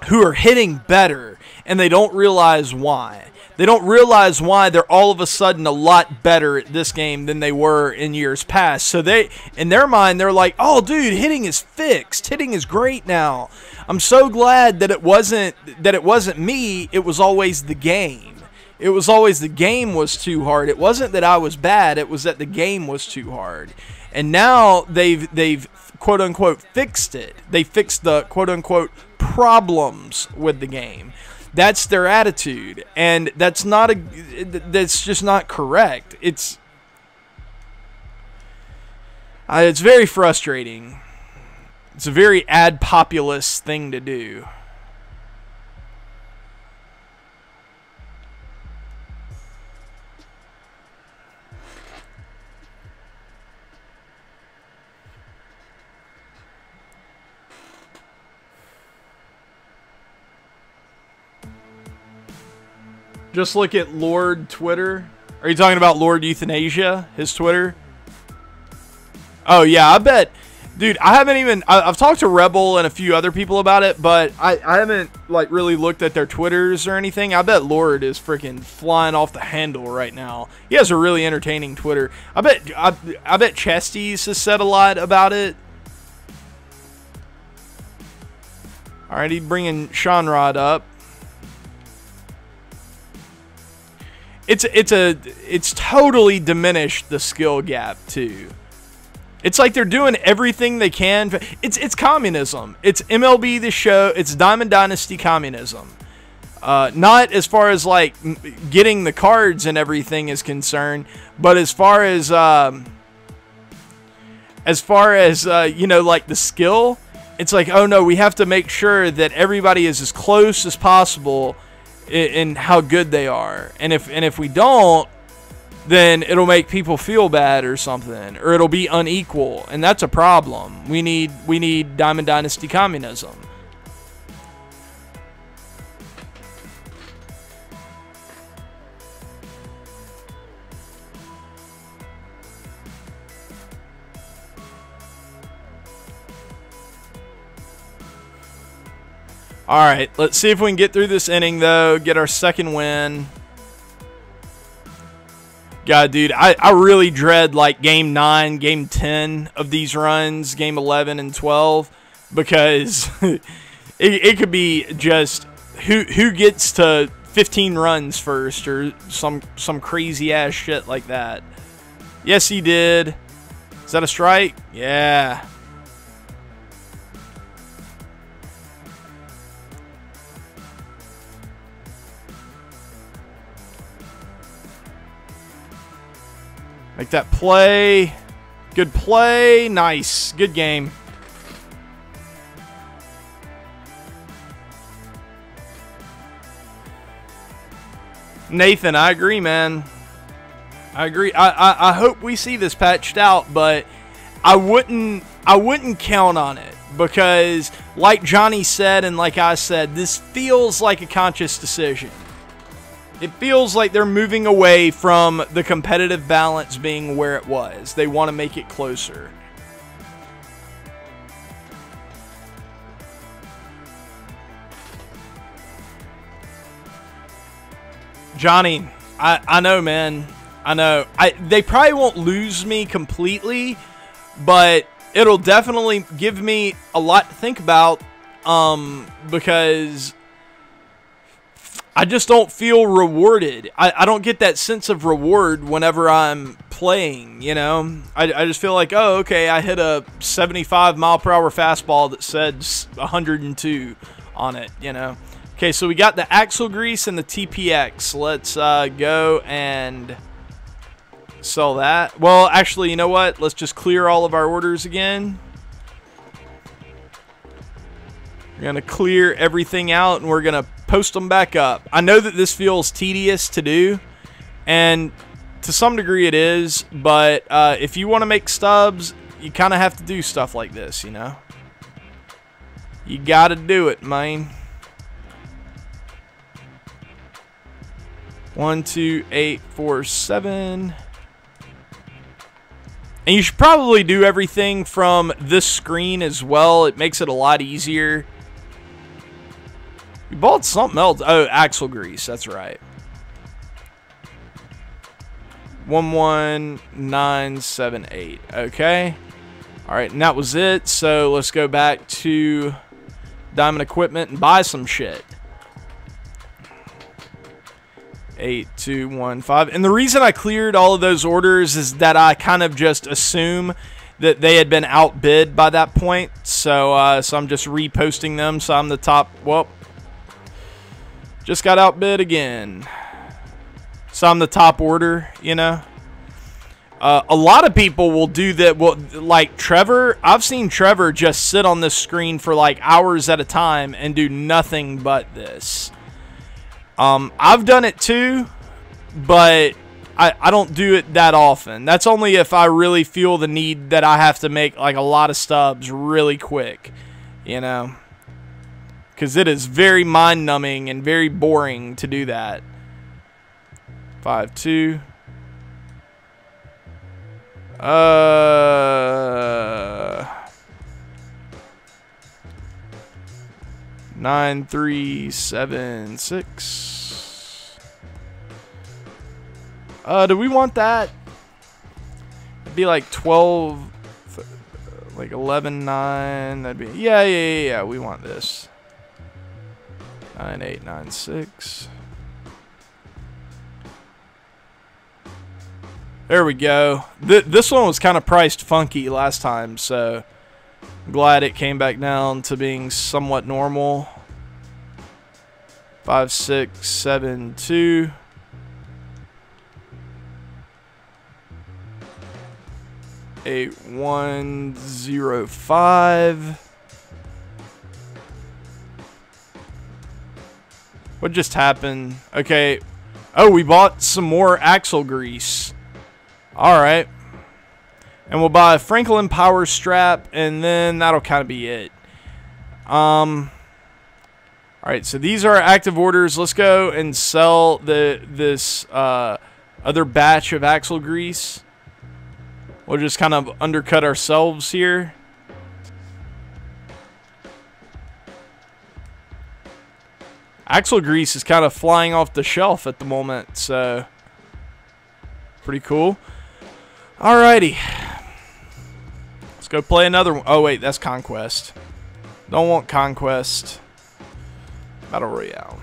who are hitting better, and they don't realize why. They don't realize why they're all of a sudden a lot better at this game than they were in years past. So in their mind, they're like, oh, dude, hitting is fixed. Hitting is great now. I'm so glad that it wasn't me. It was always the game. It was always the game was too hard. It wasn't that I was bad. It was that the game was too hard. And now they've quote unquote fixed it. They fixed the quote unquote problems with the game. That's their attitude, and that's just not correct. It's very frustrating. It's a very ad populist thing to do. Just look at Lord Twitter. Are you talking about Lord Euthanasia? His Twitter? Oh, yeah, I bet. Dude, I haven't even... I've talked to Rebel and a few other people about it, but I haven't, like, really looked at their Twitters or anything. I bet Lord is freaking flying off the handle right now. He has a really entertaining Twitter. I bet Chesties has said a lot about it. Alrighty, bringing Sean Rod up. It's totally diminished the skill gap too. It's like they're doing everything they can. It's communism. It's MLB The Show. It's Diamond Dynasty communism. Not as far as like getting the cards and everything is concerned, but as far as you know, like the skill, it's like, oh no, we have to make sure that everybody is as close as possible in how good they are, and if we don't, then it'll make people feel bad or something, or it'll be unequal, and that's a problem. We need Diamond Dynasty communism. Alright, let's see if we can get through this inning, though. Get our second win. God, dude, I really dread, like, Game 9, Game 10 of these runs, Game 11 and 12, because it could be just who gets to 15 runs first, or some crazy-ass shit like that. Yes, he did. Is that a strike? Yeah. Make that play. Good play. Nice. Good game. Nathan, I agree, man. I agree. I hope we see this patched out, but I wouldn't count on it, because like Johnny said and like I said, this feels like a conscious decision. It feels like they're moving away from the competitive balance being where it was. They want to make it closer. Johnny, I know, man. I know. They probably won't lose me completely, but it'll definitely give me a lot to think about, because I just don't feel rewarded. I don't get that sense of reward whenever I'm playing, you know? I just feel like, oh, okay, I hit a 75-mile-per-hour fastball that said 102 on it, you know? Okay, so we got the axle grease and the TPX. Let's go and sell that. Well, actually, you know what? Let's just clear all of our orders again. We're going to clear everything out, and we're going to post them back up. I know that this feels tedious to do, and to some degree it is, but if you want to make stubs, you kind of have to do stuff like this, you know? You got to do it, man. 1, 2, 8, 4, 7. And you should probably do everything from this screen as well. It makes it a lot easier. You bought something else. Oh, axle grease. That's right. 11978. Okay. All right, and that was it. So let's go back to Diamond Equipment and buy some shit. 8215. And the reason I cleared all of those orders is that I kind of just assume that they had been outbid by that point. So so I'm just reposting them. So I'm the top. Well, just got outbid again. So I'm the top order, you know. A lot of people will do that. Well, like Trevor, I've seen Trevor just sit on this screen for like hours at a time and do nothing but this. I've done it too, but I don't do it that often. That's only if I really feel the need that I have to make like a lot of stubs really quick, you know, because it is very mind-numbing and very boring to do that. 5-2. 9376. Do we want that? It'd be like 12, like 11.9. That'd be yeah. We want this. 9896. There we go. This one was kind of priced funky last time, so I'm glad it came back down to being somewhat normal. 5672. 8105. What just happened? Okay. Oh, we bought some more axle grease. Alright. And we'll buy a Franklin power strap, and then that'll kind of be it. Alright, so these are active orders. Let's go and sell this other batch of axle grease. We'll just kind of undercut ourselves here. Axle grease is kind of flying off the shelf at the moment, so pretty cool. Alrighty. Let's go play another one. Oh, wait, that's Conquest. Don't want Conquest. Battle Royale.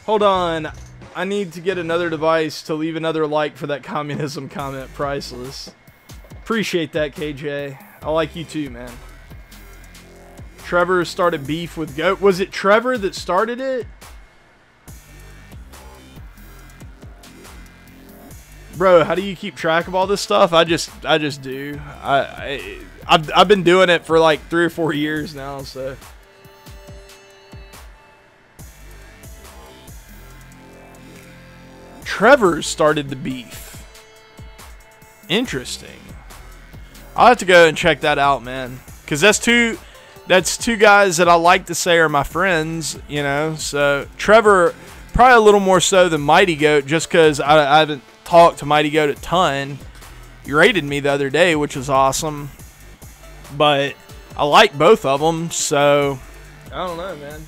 Hold on. I need to get another device to leave another like for that communism comment. Priceless. Appreciate that, KJ. I like you too, man. Trevor started beef with Goat. Was it Trevor that started it? Bro, how do you keep track of all this stuff? I just do. I've been doing it for like 3 or 4 years now, so. Trevor started the beef. Interesting. I'll have to go and check that out, man. Because that's two guys that I like to say are my friends, you know. So Trevor, probably a little more so than Mighty Goat, just because I haven't talked to Mighty Goat a ton. He rated me the other day, which was awesome. But I like both of them, so I don't know, man.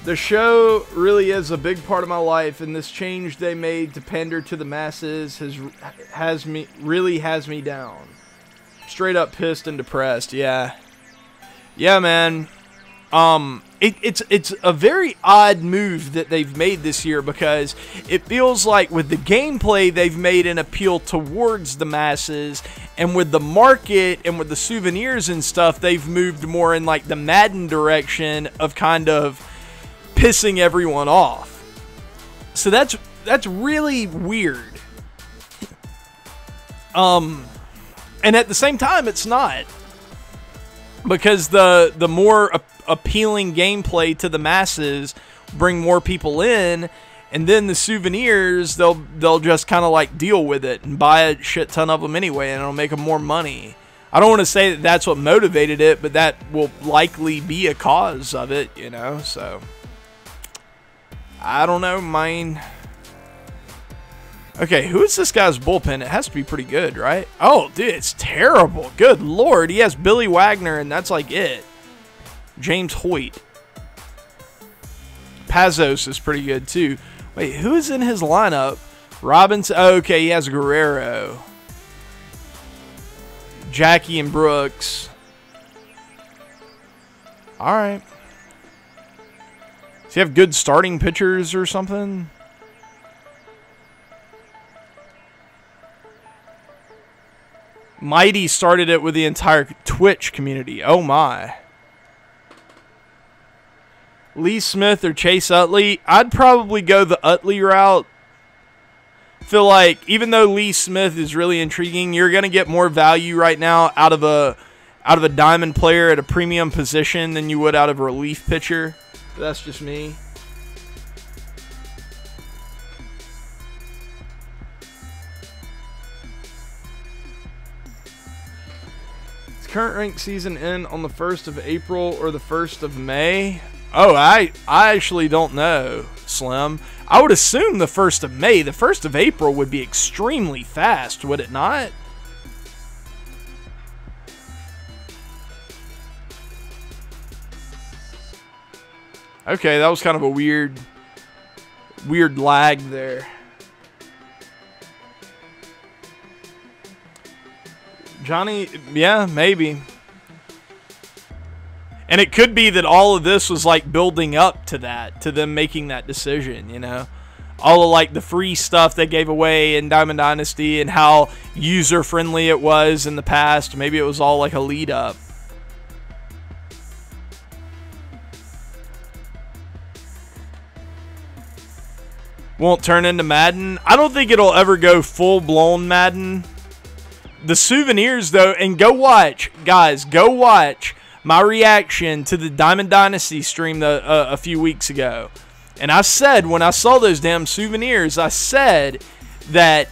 The show really is a big part of my life, and this change they made to pander to the masses has me down. Straight up pissed and depressed. Yeah, man. It's a very odd move that they've made this year, because it feels like with the gameplay they've made an appeal towards the masses, and with the market and with the souvenirs and stuff, they've moved more in like the Madden direction of kind of pissing everyone off. So that's really weird. And at the same time, it's not, because the more appealing gameplay to the masses bring more people in, and then the souvenirs, they'll just kind of like deal with it and buy a shit ton of them anyway, and it'll make them more money. I don't want to say that that's what motivated it, but that will likely be a cause of it, you know. So I don't know, mine. Okay, who is this guy's bullpen? It has to be pretty good, right? Oh, dude, it's terrible. Good Lord. He has Billy Wagner, and that's like it. James Hoyt. Pazos is pretty good, too. Wait, who is in his lineup? Robinson. Oh, okay, he has Guerrero. Jackie and Brooks. All right. Does he have good starting pitchers or something? Mighty started it with the entire Twitch community. Oh my. Lee Smith or Chase Utley? I'd probably go the Utley route. Feel like even though Lee Smith is really intriguing, you're going to get more value right now out of a diamond player at a premium position than you would out of a relief pitcher. That's just me. Is current ranked season end on the 1st of April or the 1st of May? Oh, I actually don't know, Slim. I would assume the 1st of May. The 1st of April would be extremely fast, would it not? Okay, that was kind of a weird lag there. Johnny, yeah, maybe. And it could be that all of this was like building up to that, to them making that decision, you know. All of like the free stuff they gave away in Diamond Dynasty and how user-friendly it was in the past. Maybe it was all like a lead up. Won't turn into Madden. I don't think it'll ever go full-blown Madden. The souvenirs, though, and go watch, guys, go watch my reaction to the Diamond Dynasty stream a few weeks ago. And I said, when I saw those damn souvenirs, I said that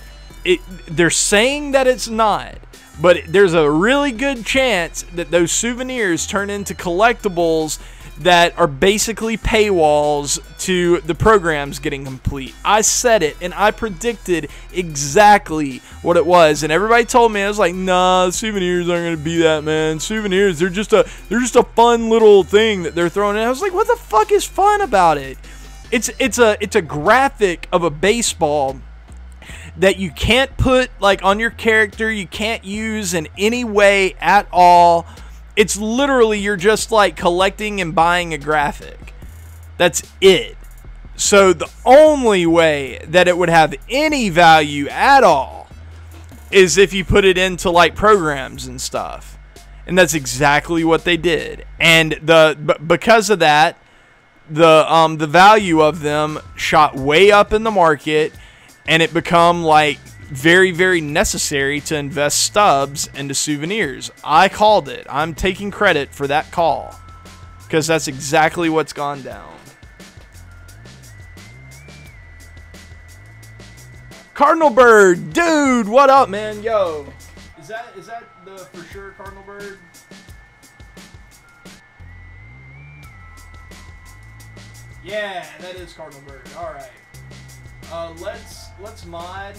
they're saying that it's not, but there's a really good chance that those souvenirs turn into collectibles that are basically paywalls to the programs getting complete. I said it, and I predicted exactly what it was, and everybody told me, I was like, nah, souvenirs aren't going to be that, man. Souvenirs, they're just a fun little thing that they're throwing in. I was like, what the fuck is fun about it? It's a graphic of a baseball that you can't put like on your character, you can't use in any way at all. It's literally, you're just like collecting and buying a graphic. That's it. So the only way that it would have any value at all is if you put it into like programs and stuff. And that's exactly what they did. And because of that, the value of them shot way up in the market, and it become like very, very necessary to invest stubs into souvenirs. I called it. I'm taking credit for that call, because that's exactly what's gone down. Cardinal Bird, dude, what up, man? Yo, is that the for sure Cardinal Bird? Yeah, that is Cardinal Bird. All right. Let's mod.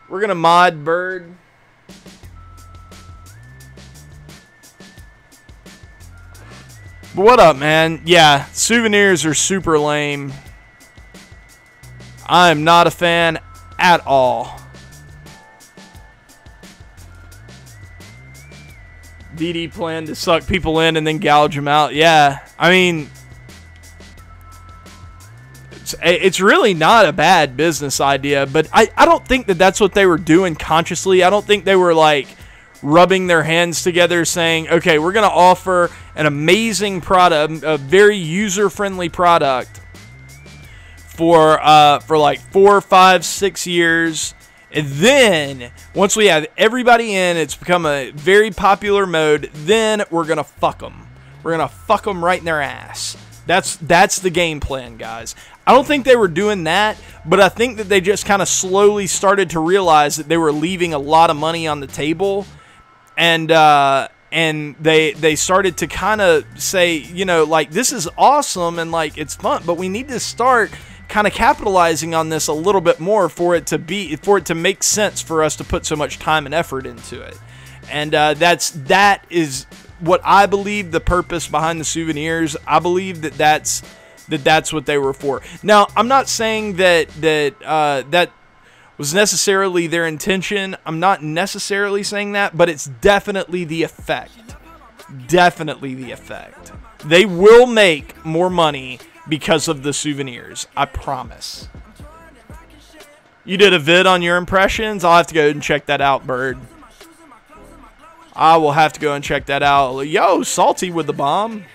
We're gonna mod Bird. But what up, man? Yeah, souvenirs are super lame. I am not a fan at all. DD plan to suck people in and then gouge them out. Yeah, I mean, it's really not a bad business idea, but I don't think that that's what they were doing consciously. I don't think they were like rubbing their hands together saying, okay, we're going to offer an amazing product, a very user-friendly product for like 4, 5, 6 years. And then once we have everybody in, it's become a very popular mode, then we're going to fuck them. We're going to fuck them right in their ass. That's the game plan, guys. I don't think they were doing that, but I think that they just kind of slowly started to realize that they were leaving a lot of money on the table. And they started to kind of say, you know, like, this is awesome and like it's fun, but we need to start kind of capitalizing on this a little bit more for it to make sense for us to put so much time and effort into it. And that is what I believe the purpose behind the souvenirs. I believe that's what they were for. Now, I'm not saying that was necessarily their intention. I'm not necessarily saying that, but it's definitely the effect. Definitely the effect. They will make more money because of the souvenirs. I promise. You did a vid on your impressions? I'll have to go and check that out, Bird. I will have to go and check that out. Yo, Salty with the bomb.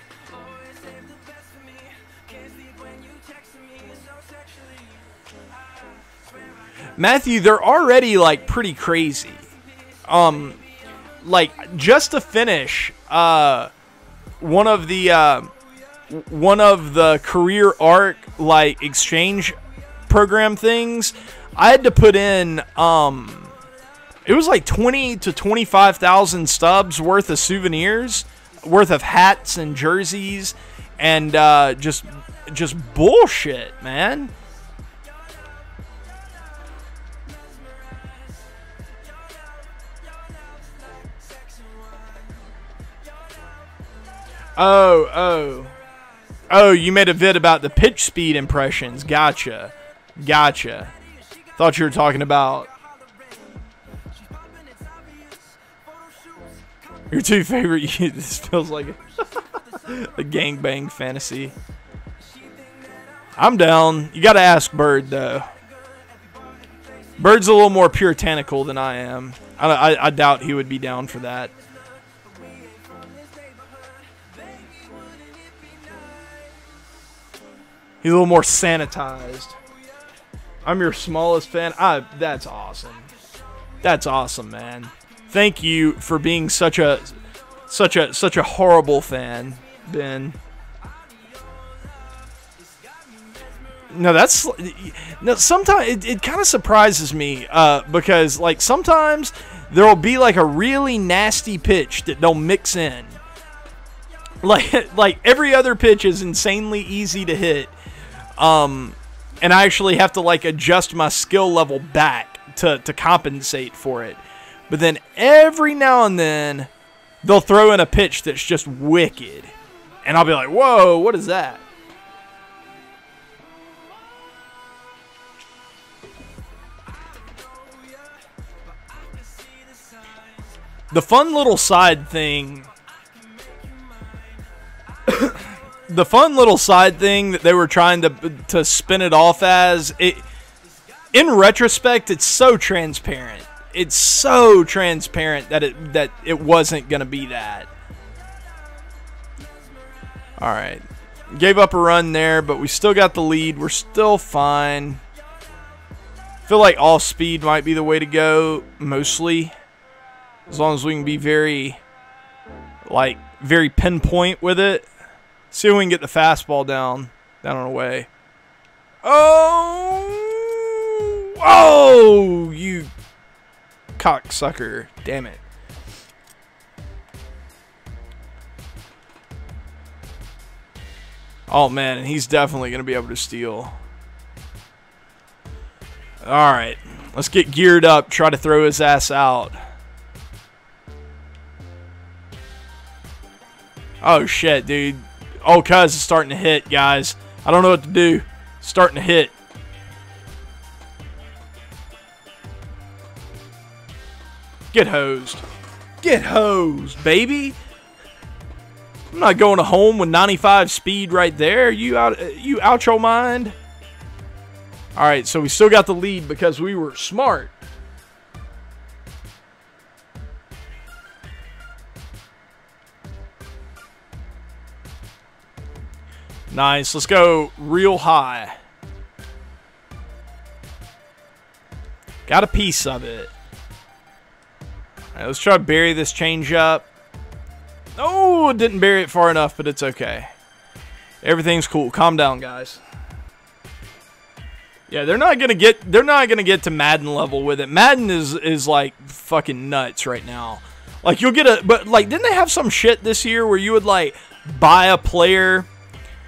Matthew, they're already like pretty crazy. Like just to finish, one of the career arc like exchange program things, I had to put in it was like 20 to 25,000 stubs worth of souvenirs, worth of hats and jerseys, and just bullshit, man. Oh, you made a vid about the pitch speed impressions. Gotcha. Thought you were talking about your two favorite. This feels like a gangbang fantasy. I'm down. You got to ask Bird, though. Bird's a little more puritanical than I am. I doubt he would be down for that. He's a little more sanitized. I'm your smallest fan. That's awesome. That's awesome, man. Thank you for being such a horrible fan, Ben. No, sometimes it kind of surprises me because like sometimes there'll be like a really nasty pitch that they'll mix in. Like every other pitch is insanely easy to hit. And I actually have to like adjust my skill level back to compensate for it. But then every now and then they'll throw in a pitch that's just wicked. And I'll be like, whoa, what is that? The fun little side thing that they were trying to spin it off as, in retrospect, it's so transparent. It's so transparent that it wasn't going to be that. All right. Gave up a run there, but we still got the lead. We're still fine. Feel like all speed might be the way to go, mostly. As long as we can be very pinpoint with it. See if we can get the fastball down and away. Oh, you cocksucker. Damn it. Oh, man, and he's definitely going to be able to steal. All right, let's get geared up, try to throw his ass out. Oh, shit, dude. Oh, cuz is starting to hit, guys. I don't know what to do. It's starting to hit. Get hosed. Get hosed, baby. I'm not going to home with 95 speed right there. You out your mind? All right, so we still got the lead because we were smart. Nice. Let's go real high. Got a piece of it. All right, let's try to bury this changeup. Oh, didn't bury it far enough, but it's okay. Everything's cool. Calm down, guys. Yeah, they're not gonna get to Madden level with it. Madden is like fucking nuts right now. Like you'll get but like didn't they have some shit this year where you would like buy a player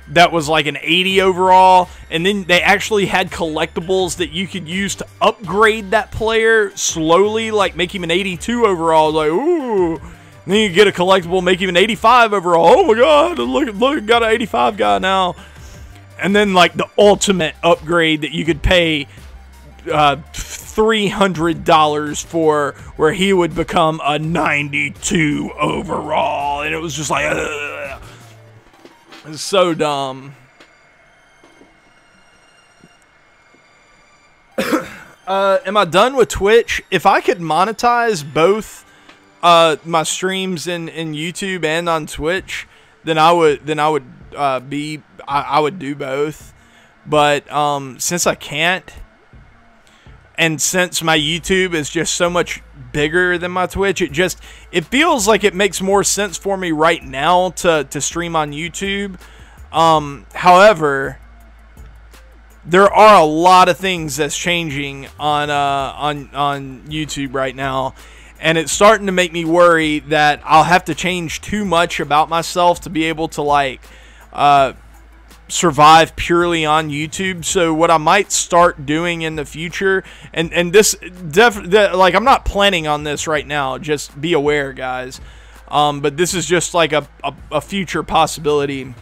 that was like an 80 overall, and then they actually had collectibles that you could use to upgrade that player slowly, like make him an 82 overall. Like, ooh. And then you get a collectible, make him an 85 overall. Oh my god, look, got an 85 guy now. And then like the ultimate upgrade that you could pay $300 for, where he would become a 92 overall. And it was just like, ugh. It's so dumb. Am I done with Twitch? If I could monetize both my streams in YouTube and on Twitch, then I would do both. But since I can't, and since my YouTube is just so much bigger than my Twitch, it feels like it makes more sense for me right now to stream on YouTube. However, there are a lot of things that's changing on YouTube right now, and it's starting to make me worry that I'll have to change too much about myself to be able to like survive purely on YouTube. So what I might start doing in the future, and this like I'm not planning on this right now, just be aware, guys, but this is just like a future possibility.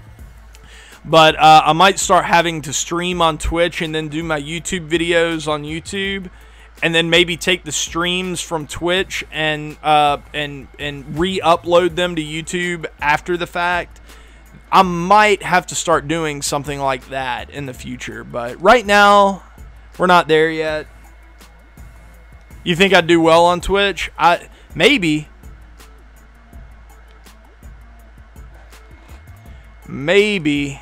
But I might start having to stream on Twitch and then do my YouTube videos on YouTube, and then maybe take the streams from Twitch and re-upload them to YouTube after the fact. I might have to start doing something like that in the future, but right now, we're not there yet. You think I'd do well on Twitch? Maybe. Maybe.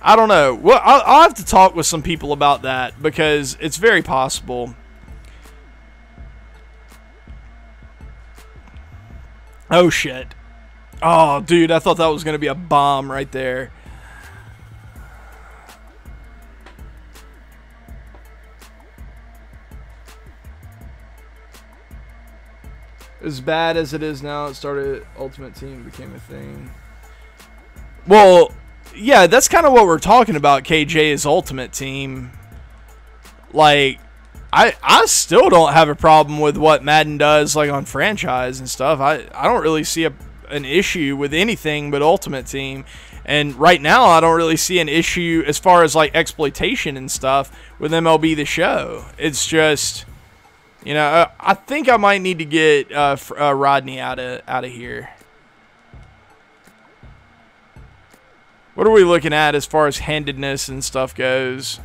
I don't know. Well, I'll have to talk with some people about that, because it's very possible. Oh, shit. Oh, dude, I thought that was going to be a bomb right there. As bad as it is now, it started Ultimate Team, became a thing. Well, yeah, that's kind of what we're talking about, KJ, is Ultimate Team. Like, I still don't have a problem with what Madden does, like, on franchise and stuff. I don't really see an issue with anything but Ultimate Team, and right now I don't really see an issue as far as like exploitation and stuff with MLB The Show. It's just, you know, I think I might need to get Rodney out of here. What are we looking at as far as handedness and stuff goes?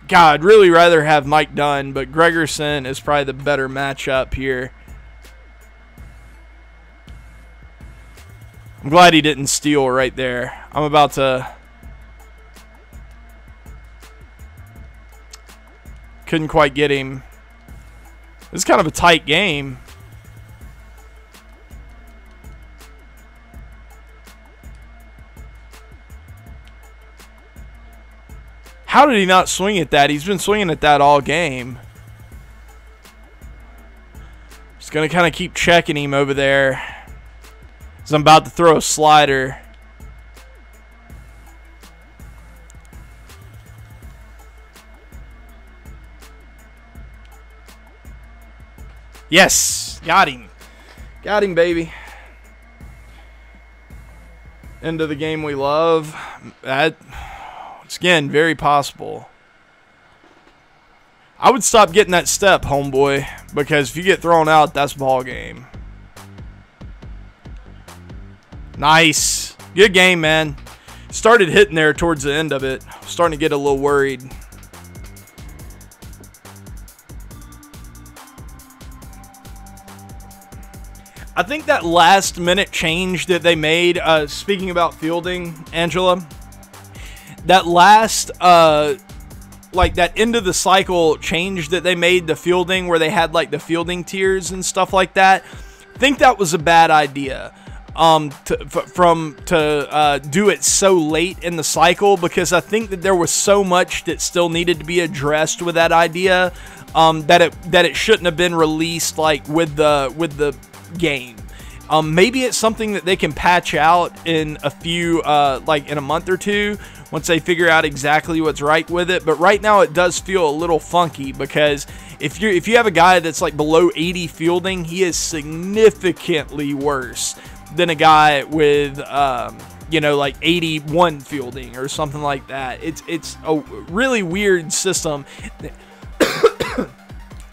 God, I'd really rather have Mike Dunn, but Gregerson is probably the better matchup here. I'm glad he didn't steal right there. I'm about to... Couldn't quite get him. This is kind of a tight game. How did he not swing at that? He's been swinging at that all game. Just going to kind of keep checking him over there. because I'm about to throw a slider. Yes, got him. Got him, baby. End of the game we love. It's, again, very possible. I would stop getting that step, homeboy, because if you get thrown out, that's ball game. Nice. Good game, man. Started hitting there towards the end of it. Starting to get a little worried. I think that last minute change that they made, speaking about fielding, Angela, that last, like that end of the cycle change that they made to fielding where they had like the fielding tiers and stuff like that, I think that was a bad idea. To do it so late in the cycle, because I think that there was so much that still needed to be addressed with that idea, that it shouldn't have been released like with the game. Maybe it's something that they can patch out in a few, like in a month or two, once they figure out exactly what's right with it. But right now it does feel a little funky, because if you have a guy that's like below 80 fielding, he is significantly worse than a guy with you know, like 81 fielding or something like that. It's a really weird system.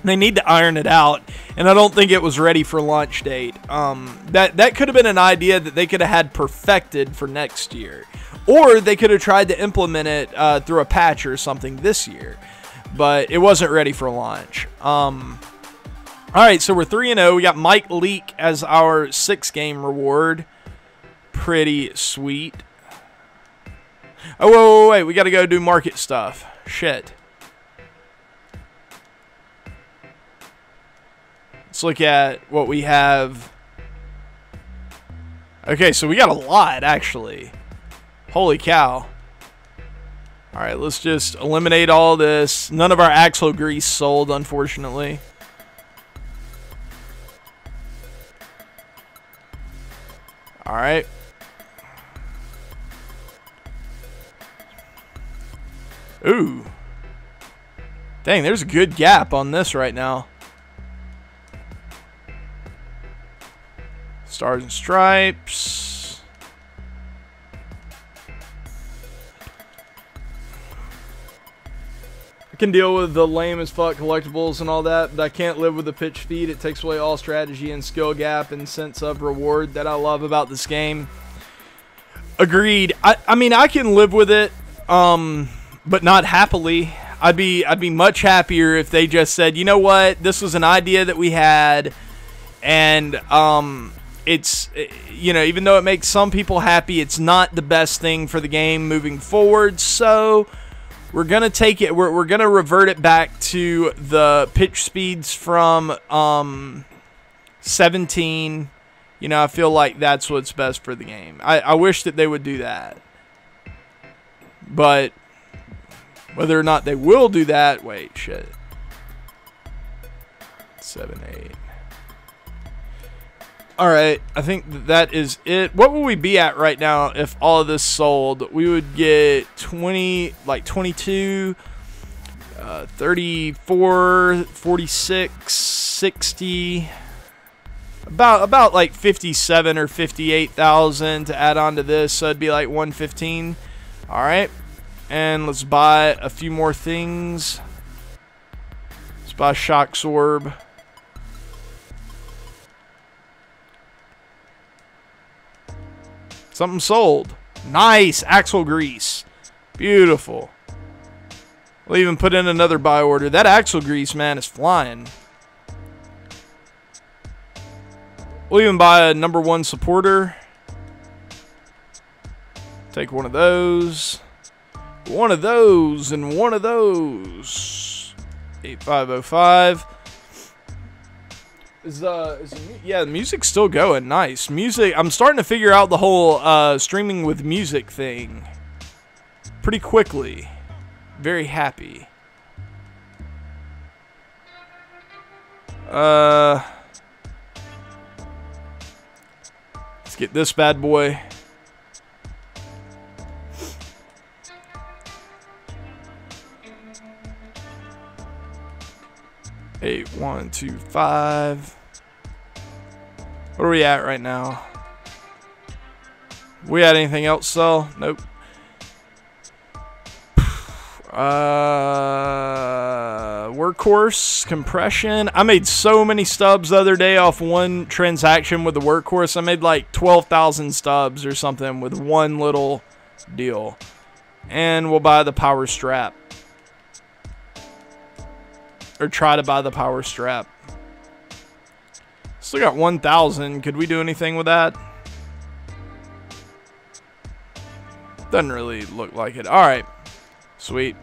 They need to iron it out, and I don't think it was ready for launch date. That could have been an idea that they could have had perfected for next year, or they could have tried to implement it through a patch or something this year, but it wasn't ready for launch. All right, so we're 3-0. We got Mike Leake as our 6-game reward. Pretty sweet. Oh, wait, we got to go do market stuff. Shit. Let's look at what we have. Okay, so we got a lot, actually. Holy cow. All right, let's just eliminate all this. None of our axle grease sold, unfortunately. All right. Ooh. Dang, there's a good gap on this right now. Stars and Stripes. I can deal with the lame as fuck collectibles and all that, but I can't live with the pitch feed. It takes away all strategy and skill gap and sense of reward that I love about this game. Agreed. I mean, I can live with it, but not happily. I'd be much happier if they just said, you know what, this was an idea that we had, and it's, you know, even though it makes some people happy, it's not the best thing for the game moving forward. So we're gonna take it. We're gonna revert it back to the pitch speeds from 17. You know, I feel like that's what's best for the game. I wish that they would do that, but whether or not they will do that, wait, shit. 7, 8. All right, I think that is it. What would we be at right now if all of this sold? We would get 20, like 22, 34, 46, 60, about like 57 or 58,000 to add on to this. So it'd be like 115. All right, and let's buy a few more things. Let's buy Shock Sorb. Something sold. Nice. Axle grease. Beautiful. We'll even put in another buy order. That axle grease, man, is flying. We'll even buy a #1 supporter. Take one of those. One of those and one of those. 8505. Yeah, the music's still going. Nice. Music, I'm starting to figure out the whole streaming with music thing pretty quickly. Very happy. It's get this bad boy. Eight, 1, 2, 5. What are we at right now? We had anything else sell? Nope. Workhorse compression. I made so many stubs the other day off one transaction with the workhorse. I made like 12,000 stubs or something with one little deal. And we'll buy the power strap. Or try to buy the power strap. Still got 1,000. Could we do anything with that? Doesn't really look like it. Alright. Sweet.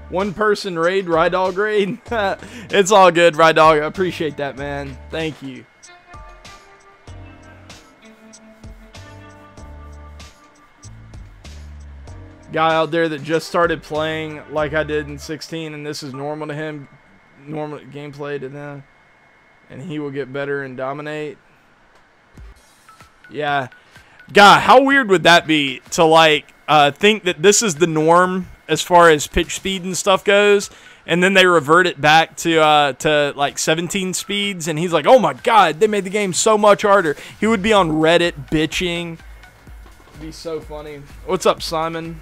One person raid, Rydog raid. It's all good, Rydog. I appreciate that, man. Thank you. Guy out there that just started playing like I did in 16, and this is normal to him, normal gameplay to them, and he will get better and dominate. Yeah, God, how weird would that be to like think that this is the norm as far as pitch speed and stuff goes, and then they revert it back to like 17 speeds, and he's like, oh my God, they made the game so much harder. He would be on Reddit bitching. It'd be so funny. What's up, Simon?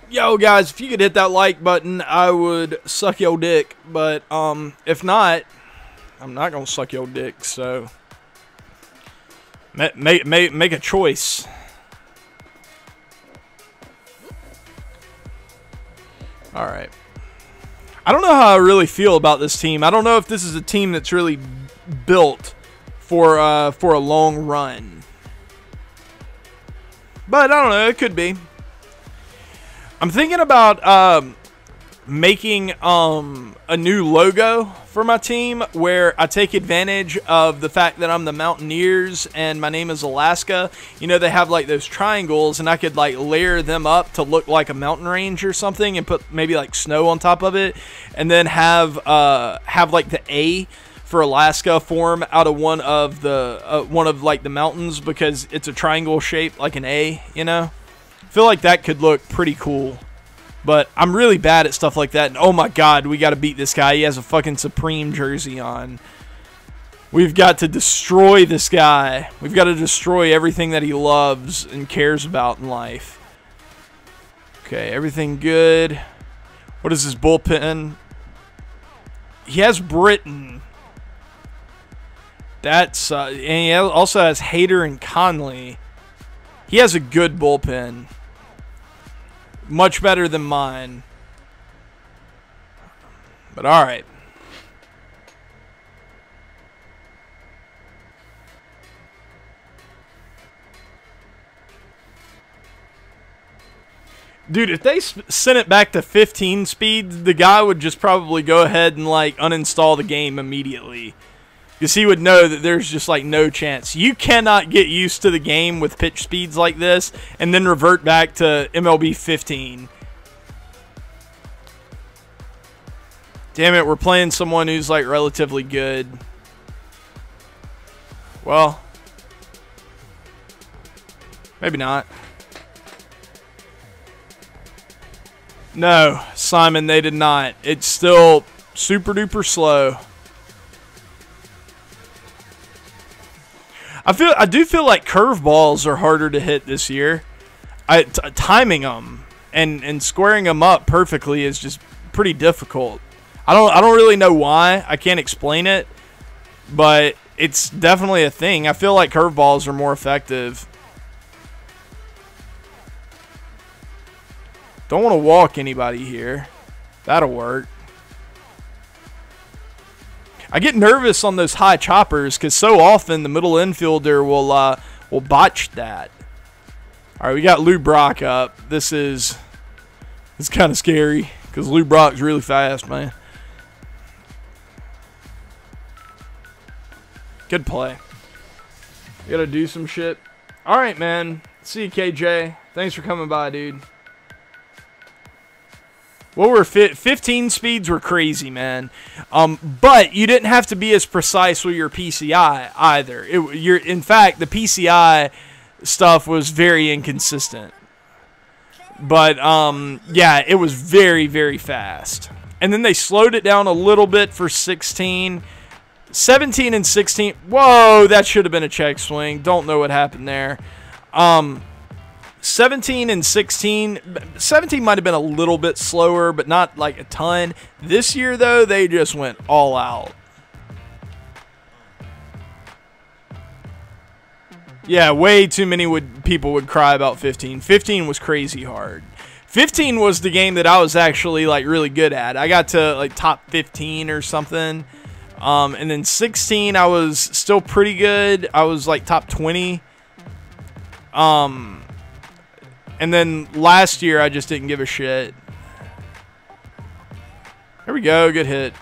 Yo, guys, if you could hit that like button, I would suck your dick. But if not, I'm not gonna suck your dick. So make a choice. All right. I don't know how I really feel about this team. I don't know if this is a team that's really built for a long run. But I don't know. It could be. I'm thinking about making a new logo for my team where I take advantage of the fact that I'm the Mountaineers and my name is Alaska. You know, they have like those triangles, and I could like layer them up to look like a mountain range or something and put maybe like snow on top of it, and then have like the A for Alaska form out of one of like the mountains, because it's a triangle shape like an A, you know? I feel like that could look pretty cool. But I'm really bad at stuff like that. And oh my God, we got to beat this guy. He has a fucking Supreme jersey on. We've got to destroy this guy. We've got to destroy everything that he loves and cares about in life. Okay, everything good. What is his bullpen? He has Britain. That's and he also has Hader and Conley. He has a good bullpen. Much better than mine. But alright. Dude, if they sent it back to 15 speed, the guy would just probably go ahead and like uninstall the game immediately. Because he would know that there's just like no chance. You cannot get used to the game with pitch speeds like this and then revert back to MLB 15. Damn it, we're playing someone who's like relatively good. Well, maybe not. No, Simon, they did not. It's still super duper slow. I do feel like curveballs are harder to hit this year. Timing them and squaring them up perfectly is just pretty difficult. I don't really know why. I can't explain it, but it's definitely a thing. I feel like curveballs are more effective. Don't want to walk anybody here. That'll work. I get nervous on those high choppers because so often the middle infielder will botch that. All right, we got Lou Brock up. It's kind of scary because Lou Brock's really fast, man. Good play. You gotta do some shit. All right, man. See you, KJ. Thanks for coming by, dude. What were 15 speeds were crazy, man. But you didn't have to be as precise with your PCI either. In fact, the PCI stuff was very inconsistent. But yeah, it was very, very fast. And then they slowed it down a little bit for 16. 17 and 16. Whoa, that should have been a check swing. Don't know what happened there. 17 and 16. 17 might have been a little bit slower, but not like a ton. This year, though, they just went all out. Yeah, way too many people would cry about 15. 15 was crazy hard. 15 was the game that I was actually like really good at. I got to like top 15 or something. And then 16, I was still pretty good. I was like top 20. And then last year, I just didn't give a shit. There we go. Good hit.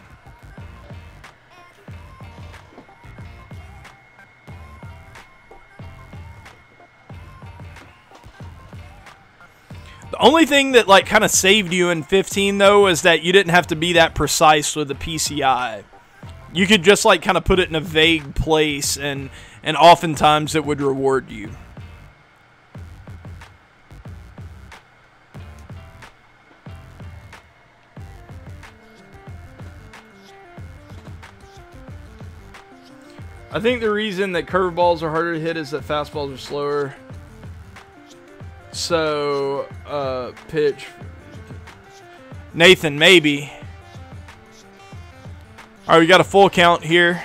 The only thing that like kind of saved you in 15 though is that you didn't have to be that precise with the PCI. You could just like kind of put it in a vague place, and oftentimes it would reward you. I think the reason that curveballs are harder to hit is that fastballs are slower. So, pitch. Nathan, maybe. All right, we got a full count here.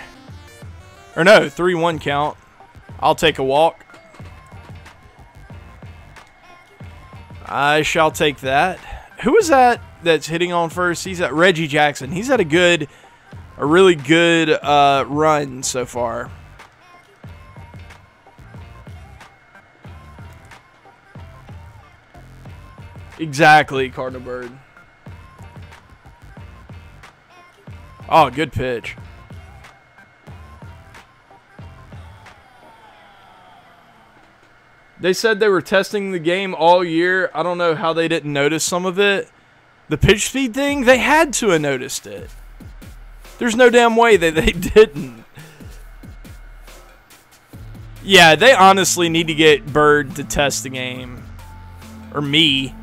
Or no, 3-1 count. I'll take a walk. I shall take that. Who is that that's hitting on first? He's at Reggie Jackson. He's had a really good run so far. Exactly, Cardinal Bird. Oh, good pitch. They said they were testing the game all year. I don't know how they didn't notice some of it. The pitch speed thing, they had to have noticed it. There's no damn way that they didn't. Yeah, they honestly need to get Bird to test the game. Or me.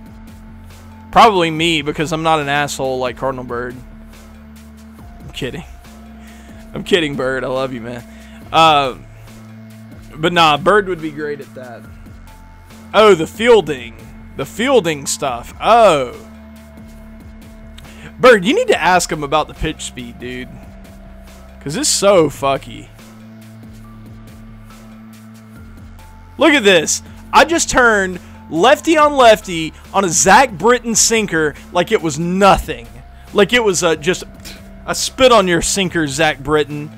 Probably me, because I'm not an asshole like Cardinal Bird. I'm kidding. I'm kidding, Bird. I love you, man. But nah, Bird would be great at that. Oh, the fielding. The fielding stuff. Oh. Bird, you need to ask him about the pitch speed, dude. Because it's so fucky. Look at this. I just turned lefty on lefty on a Zach Britton sinker like it was nothing. Like it was just... I spit on your sinker, Zach Britton.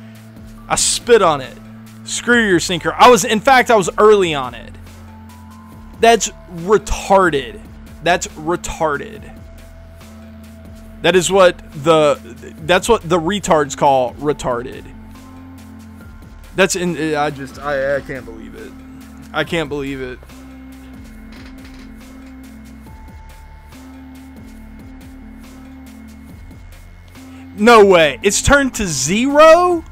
I spit on it. Screw your sinker. In fact, I was early on it. That's retarded. That's retarded. That's what the retards call retarded. I can't believe it. I can't believe it. No way. It's turned to 0?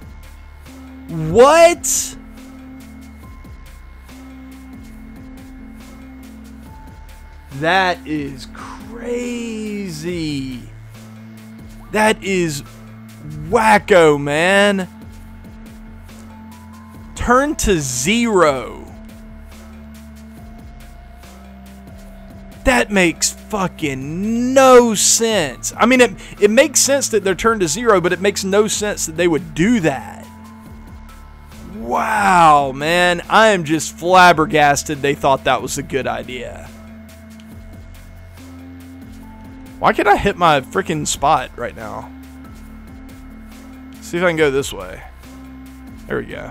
What? That is crazy. That is wacko, man. Turn to 0. That makes fucking no sense. I mean, it makes sense that they're turned to 0, but it makes no sense that they would do that. Wow, man. I am just flabbergasted they thought that was a good idea. Why can't I hit my freaking spot right now? See if I can go this way. There we go.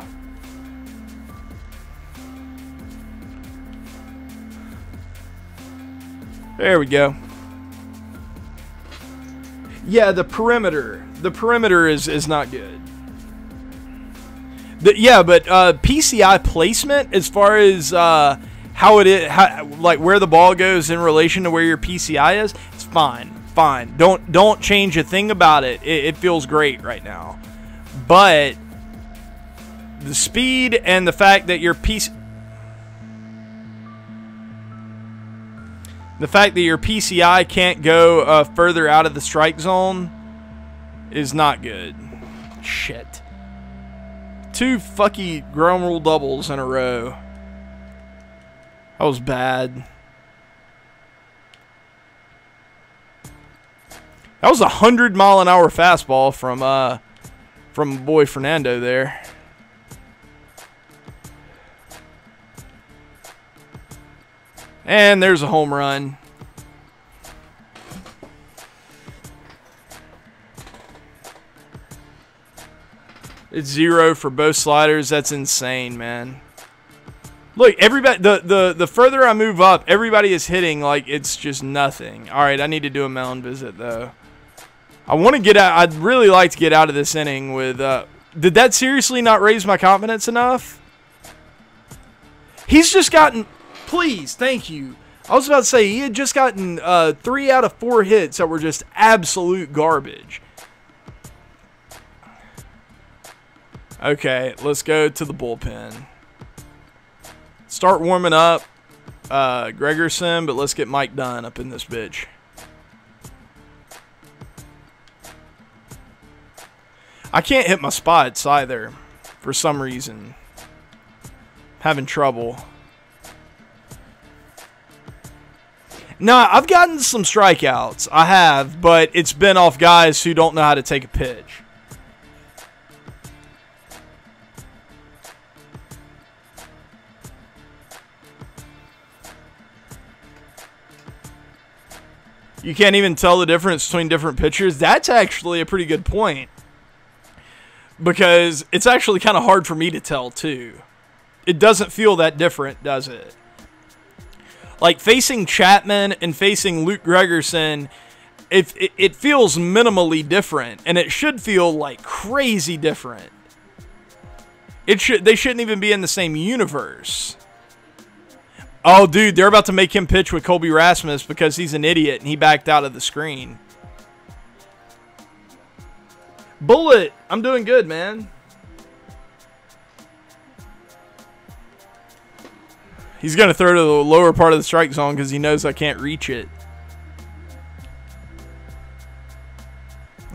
There we go. Yeah, the perimeter. The perimeter is not good. Yeah, but PCI placement, as far as how it is, like where the ball goes in relation to where your PCI is, it's fine. Fine. Don't change a thing about it. It feels great right now. But the speed and the fact that your PCI can't go further out of the strike zone is not good. Shit. 2 fucky ground rule doubles in a row. That was bad. That was a 100-mile-an-hour fastball from boy Fernando there. And there's a home run. It's 0 for both sliders. That's insane, man. Look, everybody, the further I move up, everybody is hitting like it's just nothing. All right, I need to do a mound visit, though. I want to get out. I'd really like to get out of this inning with... did that seriously not raise my confidence enough? He's just gotten... Please, thank you. I was about to say, he had just gotten 3 out of 4 hits that were just absolute garbage. Okay, let's go to the bullpen. Start warming up Gregerson, but let's get Mike Dunn up in this bitch. I can't hit my spots either for some reason. Having trouble. Nah, I've gotten some strikeouts. I have, but it's been off guys who don't know how to take a pitch. You can't even tell the difference between different pitchers. That's actually a pretty good point. Because it's actually kind of hard for me to tell, too. It doesn't feel that different, does it? Like, facing Chapman and facing Luke Gregerson, it feels minimally different. And it should feel, like, crazy different. They shouldn't even be in the same universe. Oh, dude, they're about to make him pitch with Colby Rasmus because he's an idiot and he backed out of the screen. Bullet, I'm doing good, man. He's going to throw to the lower part of the strike zone because he knows I can't reach it.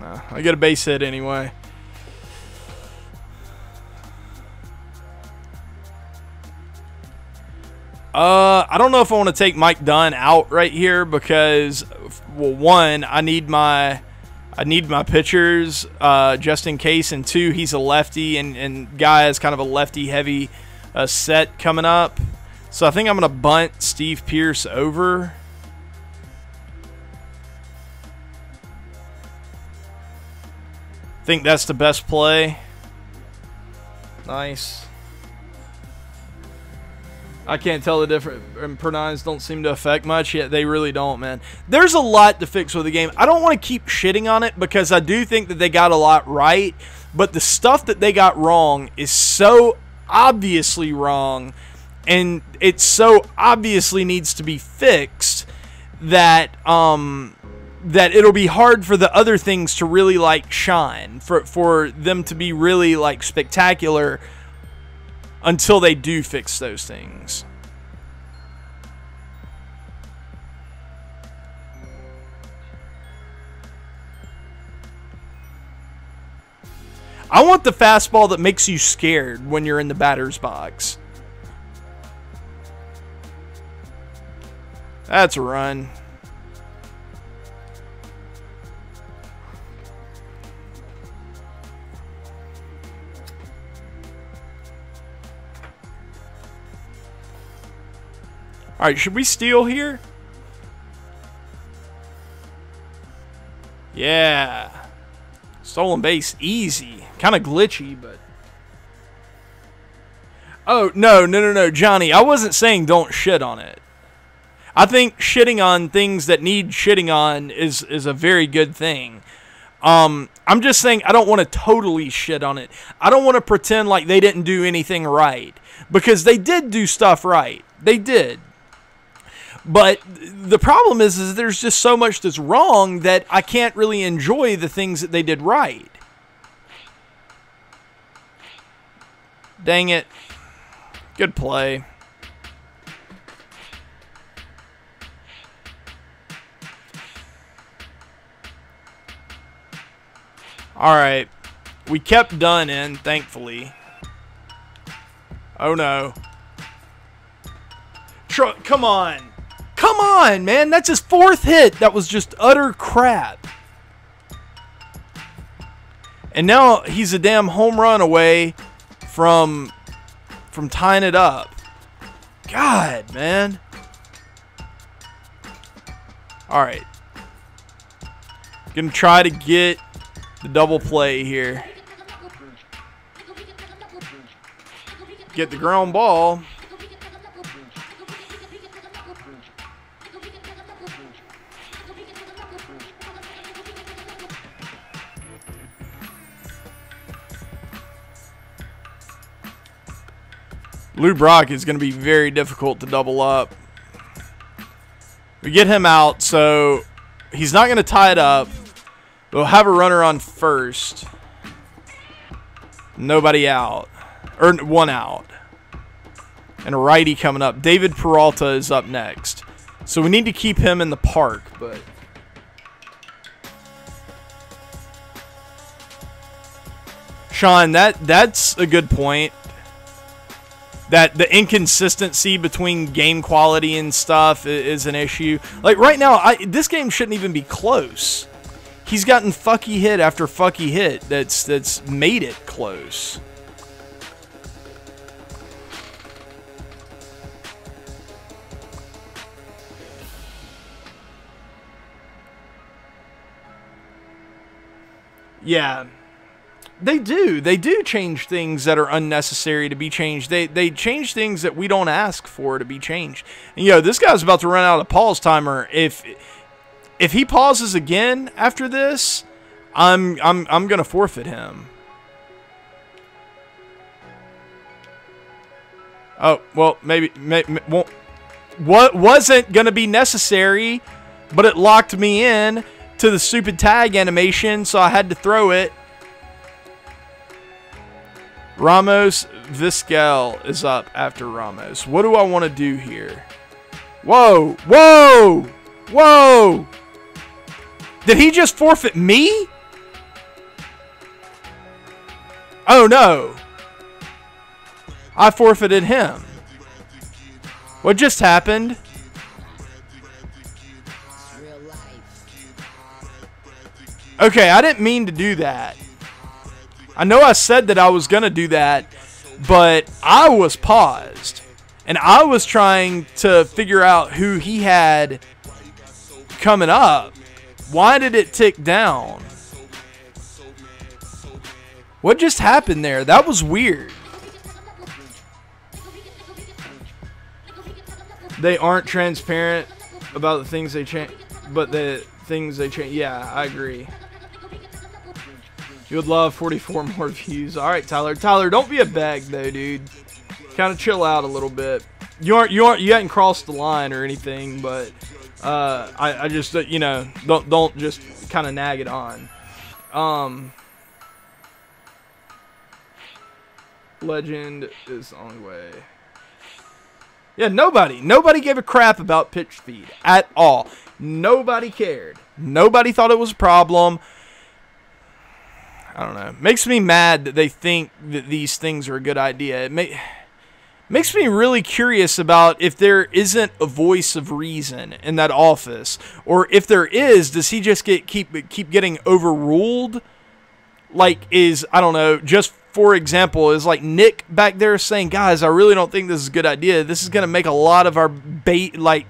I get a base hit anyway. I don't know if I want to take Mike Dunn out right here because, well, one, I need my pitchers just in case, and two, he's a lefty, and Guy has kind of a lefty-heavy set coming up. So I think I'm going to bunt Steve Pearce over. I think that's the best play. Nice. I can't tell the difference. Pronouns don't seem to affect much. Yet they really don't, man. There's a lot to fix with the game. I don't want to keep shitting on it because I do think that they got a lot right. But the stuff that they got wrong is so obviously wrong. And it so obviously needs to be fixed that that it'll be hard for the other things to really, like, shine. For them to be really, like, spectacular until they do fix those things. I want the fastball that makes you scared when you're in the batter's box. That's a run. All right, should we steal here? Yeah. Stolen base, easy. Kind of glitchy, but... Oh, no, Johnny. I wasn't saying don't shit on it. I think shitting on things that need shitting on is a very good thing. I'm just saying I don't want to totally shit on it. I don't want to pretend like they didn't do anything right, because they did do stuff right. They did. But the problem is there's just so much that's wrong that I can't really enjoy the things that they did right. Dang it. Good play. Alright. We kept Dunn in, thankfully. Oh no. Come on. Come on, man. That's his 4th hit. That was just utter crap. And now he's a damn home run away from tying it up. God, man. Alright. Gonna try to get the double play here. Get the ground ball. Lou Brock is going to be very difficult to double up. We get him out, so he's not going to tie it up. We'll have a runner on first. Nobody out. Or 1 out. And a righty coming up. David Peralta is up next. So we need to keep him in the park, but... Sean, that's a good point. That the inconsistency between game quality and stuff is an issue. Like right now, this game shouldn't even be close. He's gotten fucky hit after fucky hit that's made it close. Yeah. They do change things that are unnecessary to be changed. They change things that we don't ask for to be changed. And this guy's about to run out of pause timer. If he pauses again after this, I'm gonna forfeit him. Oh well, maybe won't. What wasn't gonna be necessary, but it locked me in to the stupid tag animation, so I had to throw it. Ramos Vizquel is up after Ramos. What do I want to do here? Whoa! Whoa! Whoa! Did he just forfeit me? Oh no! I forfeited him. What just happened? Okay, I didn't mean to do that. I know I said that I was going to do that, but I was paused. And I was trying to figure out who he had coming up. Why did it tick down? What just happened there? That was weird. They aren't transparent about the things they change, but the things they change. Yeah, I agree. You would love 44 more views. All right, Tyler. Tyler, don't be a bag though, dude. Kind of chill out a little bit. You hadn't crossed the line or anything, but I just don't just kind of nag it on. Legend is on the way. Yeah, nobody gave a crap about pitch speed at all. Nobody cared. Nobody thought it was a problem. I don't know. Makes me mad that they think that these things are a good idea. It makes me really curious about if there isn't a voice of reason in that office, or if there is, does he just keep getting overruled? Like, I don't know. Just for example, is like Nick back there saying, "Guys, I really don't think this is a good idea. This is gonna make a lot of our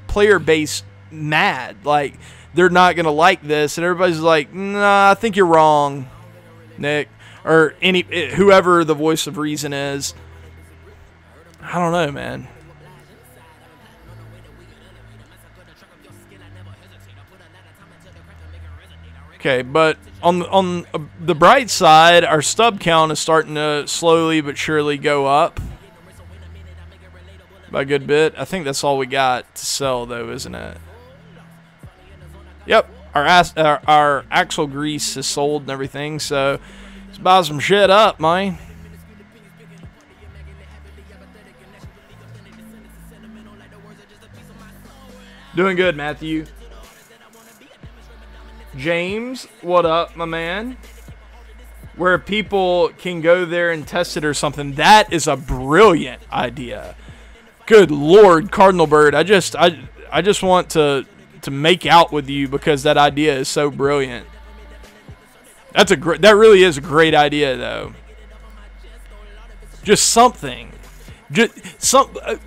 player base mad. Like, they're not gonna like this," and everybody's like, "Nah, I think you're wrong, Nick," or whoever the voice of reason is. I don't know, man. Okay, but on the bright side, our stub count is starting to slowly but surely go up by a good bit. I think that's all we got to sell, though, isn't it? Yep, our axle grease is sold and everything, so let's buy some shit up, man. Doing good, Matthew. James, what up, my man? Where people can go there and test it or something. That is a brilliant idea. Good Lord, Cardinal Bird. I just want to make out with you because that idea is so brilliant. That really is a great idea, though. Just something.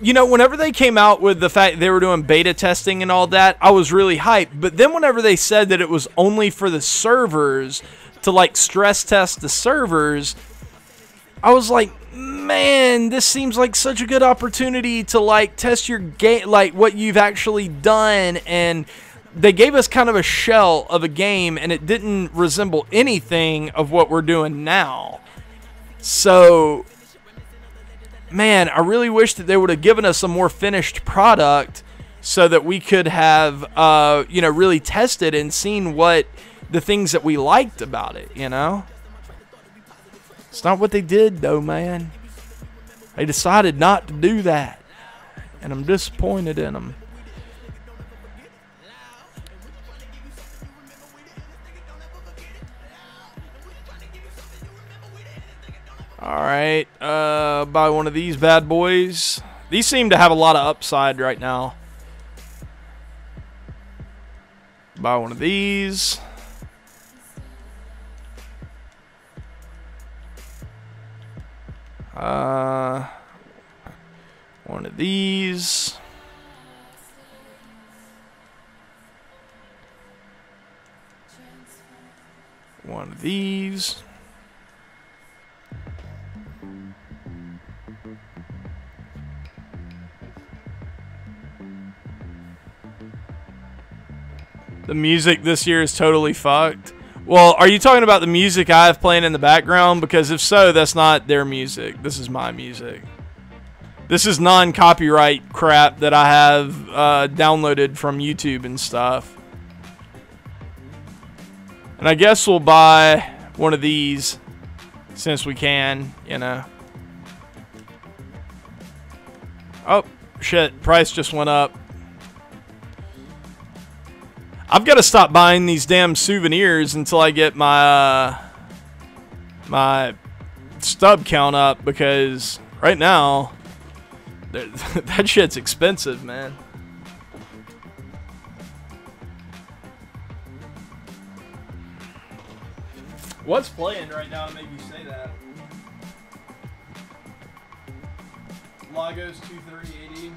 You know, whenever they came out with the fact they were doing beta testing and all that, I was really hyped. But then whenever they said that it was only for the servers to like stress test the servers, I was like, man, this seems like such a good opportunity to like test your game, like what you've actually done. And they gave us kind of a shell of a game, and it didn't resemble anything of what we're doing now. So, man, I really wish that they would have given us a more finished product so that we could have, you know, really tested and seen what the things that we liked about it, you know? It's not what they did, though, man. They decided not to do that, and I'm disappointed in them. Alright, buy one of these bad boys. These seem to have a lot of upside right now. Buy one of these. One of these. One of these. The music this year is totally fucked. Well, are you talking about the music I have playing in the background? Because if so, that's not their music. This is my music. This is non-copyright crap that I have downloaded from YouTube and stuff. And I guess we'll buy one of these since we can, you know. Oh, shit. Price just went up. I've got to stop buying these damn souvenirs until I get my my stub count up, because right now that shit's expensive, man. What's playing right now to make you say that? Lagos 2380.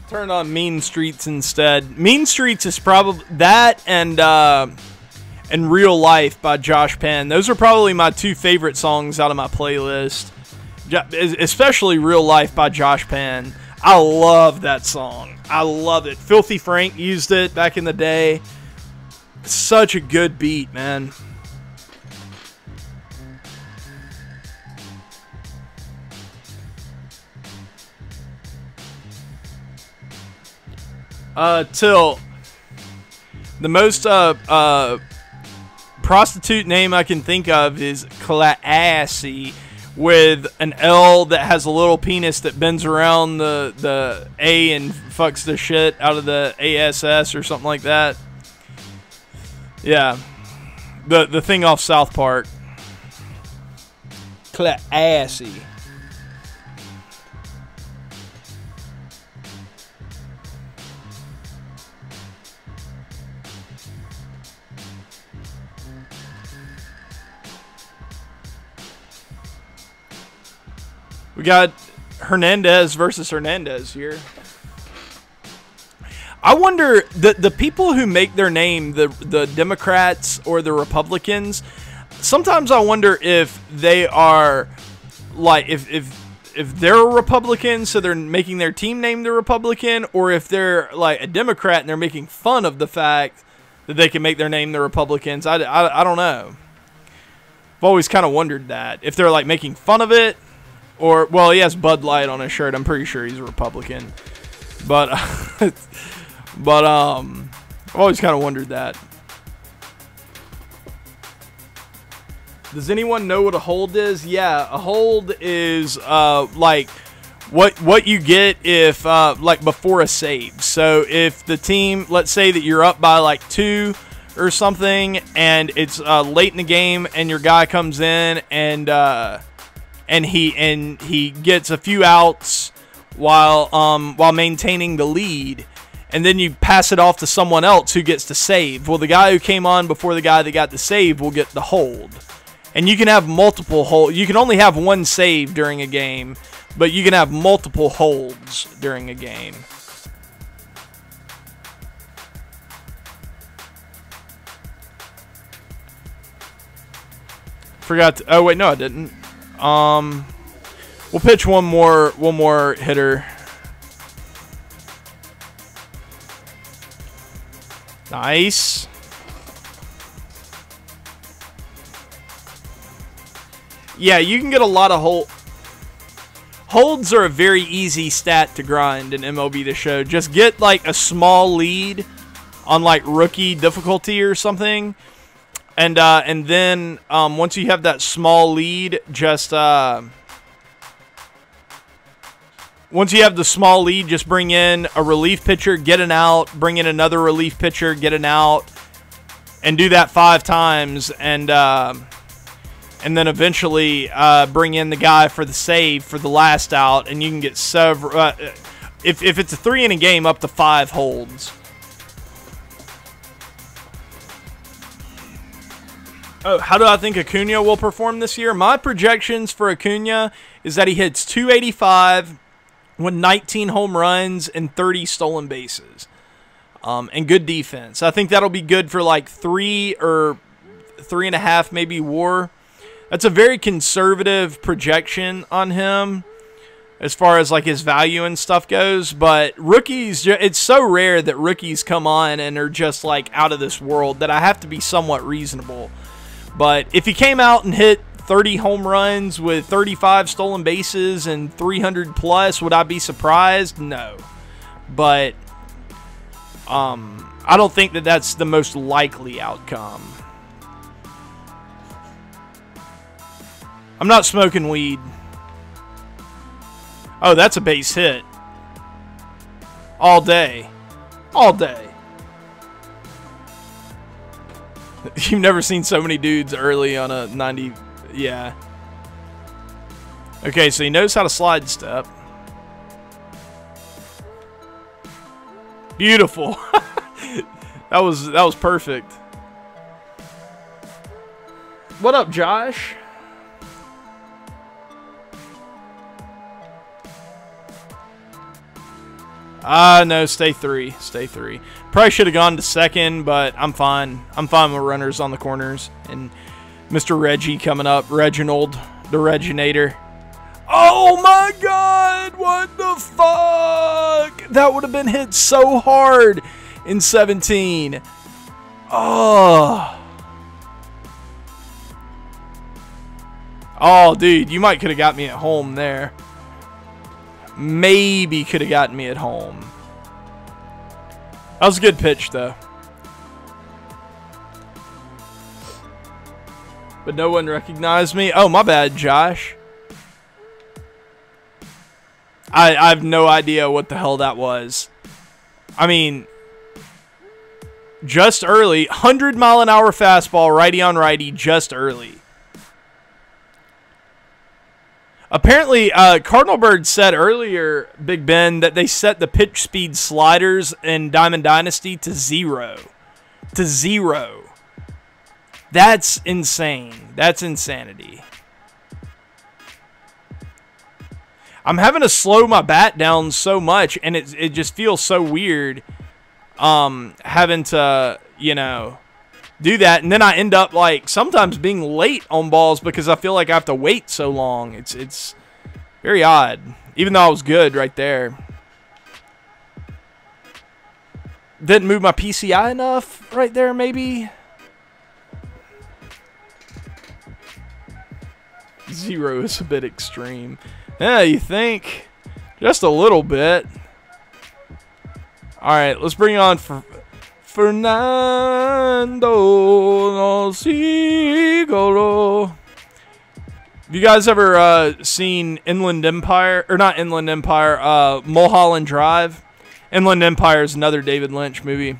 Turn on Mean Streets instead. Mean Streets is probably that, and Real Life by Josh Penn. Those are probably my two favorite songs out of my playlist. Especially Real Life by Josh Penn. I love that song. I love it. Filthy Frank used it back in the day. Such a good beat, man. Till the most prostitute name I can think of is Classy, with an L that has a little penis that bends around the A and fucks the shit out of the ASS or something like that. Yeah, the thing off South Park. Classy. We got Hernandez versus Hernandez here. I wonder, the people who make their name, the Democrats or the Republicans, sometimes I wonder if they are, like, if they're a Republican, so they're making their team name the Republican, or if they're, like, a Democrat and they're making fun of the fact that they can make their name the Republicans. I don't know. I've always kind of wondered that. If they're like making fun of it, or, well, he has Bud Light on his shirt. I'm pretty sure he's a Republican. But, I've always kind of wondered that. Does anyone know what a hold is? Yeah, a hold is like what you get if like before a save. So if the team, let's say that you're up by like 2 or something, and it's late in the game, and your guy comes in and he gets a few outs while maintaining the lead, and then you pass it off to someone else who gets the save. Well, the guy who came on before the guy that got the save will get the hold. And you can have multiple holds. You can only have one save during a game, but you can have multiple holds during a game. Forgot to, oh wait, no I didn't. We'll pitch one more hitter. Nice. Yeah, you can get a lot of holds are a very easy stat to grind in MLB The Show. Just get like a small lead on like rookie difficulty or something, and then once you have that small lead, just once you have the small lead, just bring in a relief pitcher, get an out, bring in another relief pitcher, get an out, and do that 5 times, and then eventually bring in the guy for the save for the last out, and you can get several. If it's a 3-inning game, up to 5 holds. Oh, how do I think Acuna will perform this year? My projections for Acuna is that he hits 285 with 19 home runs and 30 stolen bases, and good defense. I think that'll be good for like 3 or 3.5 maybe WAR. That's a very conservative projection on him as far as like his value and stuff goes. But rookies, it's so rare that rookies come on and are just like out of this world that I have to be somewhat reasonable. But if he came out and hit 30 home runs with 35 stolen bases and 300 plus, would I be surprised? No. But I don't think that that's the most likely outcome. I'm not smoking weed. Oh, that's a base hit. All day. All day. You've never seen so many dudes early on a 90. Yeah. Okay, so he knows how to slide step. Beautiful. That was perfect. What up, Josh? No, stay 3. Stay 3. Probably should have gone to second, but I'm fine. I'm fine with runners on the corners. And Mr. Reggie coming up. Reginald, the Reginator. Oh my God! What the fuck? That would have been hit so hard in 17. Oh. Oh, dude, you might could have got me at home there. Maybe could have gotten me at home. That was a good pitch, though. But no one recognized me. Oh, my bad, Josh. I have no idea what the hell that was. I mean, just early. 100-mile-an-hour fastball, righty on righty, just early. Apparently, Cardinal Bird said earlier, Big Ben, that they set the pitch speed sliders in Diamond Dynasty to 0. To 0. That's insane. That's insanity. I'm having to slow my bat down so much, and it just feels so weird having to, you know, do that. And then I end up, like, sometimes being late on balls because I feel like I have to wait so long. It's very odd, even though I was good right there. didn't move my PCI enough right there, maybe. 0 is a bit extreme. Yeah, you think? Just a little bit. All right, let's bring on Fernando Sigolo. Have you guys ever seen Inland Empire? Or not Inland Empire, Mulholland Drive? Inland Empire is another David Lynch movie.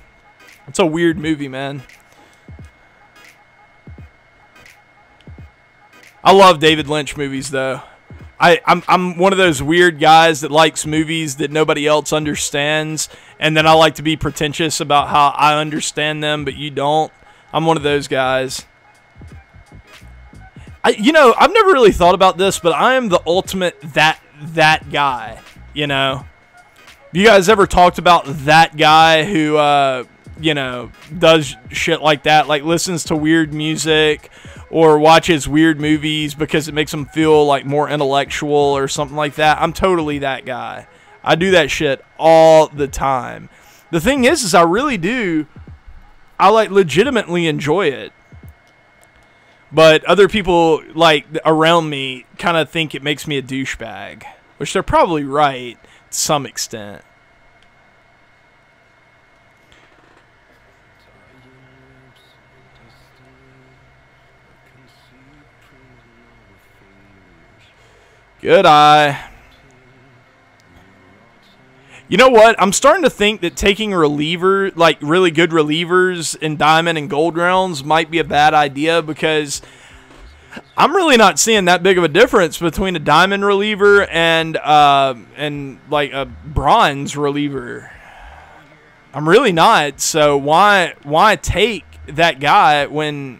It's a weird movie, man. I love David Lynch movies, though. I'm one of those weird guys that likes movies that nobody else understands, and then I like to be pretentious about how I understand them, but you don't. I'm one of those guys. You know, I've never really thought about this, but I am the ultimate that guy, you know? Have you guys ever talked about that guy who, you know, does shit like that, like listens to weird music or watches weird movies because it makes them feel like more intellectual or something like that? I'm totally that guy. I do that shit all the time. The thing is I really do. I like legitimately enjoy it. But other people like around me kind of think it makes me a douchebag, which they're probably right to some extent. Good eye. You know what? I'm starting to think that taking reliever, like really good relievers in diamond and gold rounds might be a bad idea, because I'm really not seeing that big of a difference between a diamond reliever and like a bronze reliever. I'm really not. So why take that guy when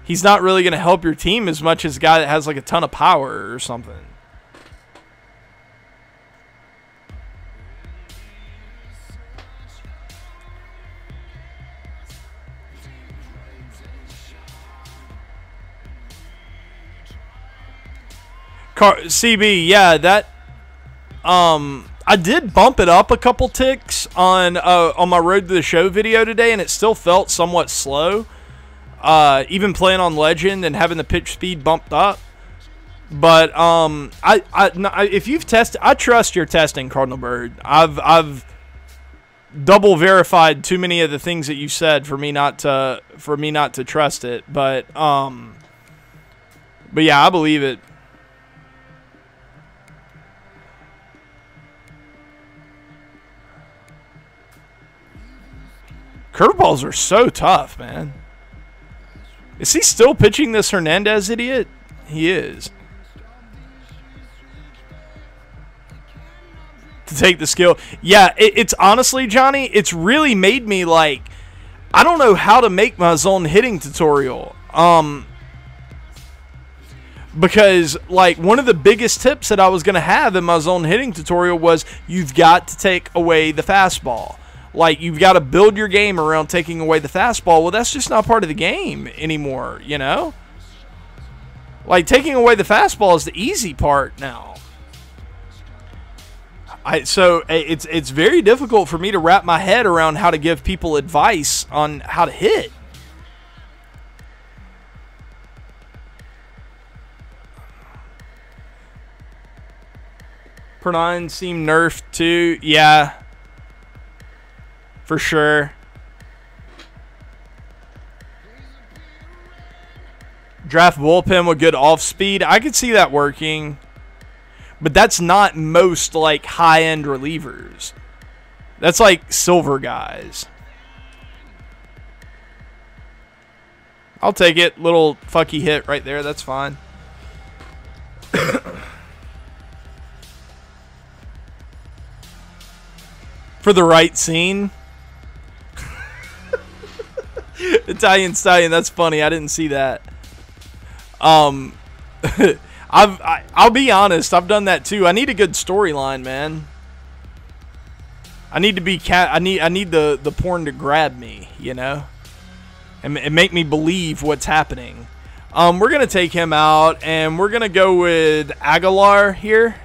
he's not really going to help your team as much as a guy that has like a ton of power or something? CB, yeah, that I did bump it up a couple ticks on my Road to the Show video today, and it still felt somewhat slow. Even playing on Legend and having the pitch speed bumped up. But if you've tested, I trust your testing, Cardinal Bird. I've double verified too many of the things that you said for me not to trust it. But yeah, I believe it. Curveballs are so tough, man. Is he still pitching this Hernandez idiot? He is. To take the skill. Yeah, it's honestly, Johnny, it's really made me like, I don't know how to make my zone hitting tutorial. Because like one of the biggest tips that I was going to have in my zone hitting tutorial was you've got to take away the fastball. Like, you've got to build your game around taking away the fastball. Well, that's just not part of the game anymore, you know? Like, taking away the fastball is the easy part now. So, it's very difficult for me to wrap my head around how to give people advice on how to hit. Per9 seemed nerfed too. Yeah. For sure. Draft bullpen with good off speed. I could see that working. But that's not most like high-end relievers. That's like silver guys. I'll take it. Little fucky hit right there. That's fine. For the right scene. Italian Stallion, that's funny. I didn't see that. I'll be honest. I've done that too. I need a good storyline, man. I need to be I need the porn to grab me, you know, and make me believe what's happening. We're gonna take him out, and we're gonna go with Aguilar here.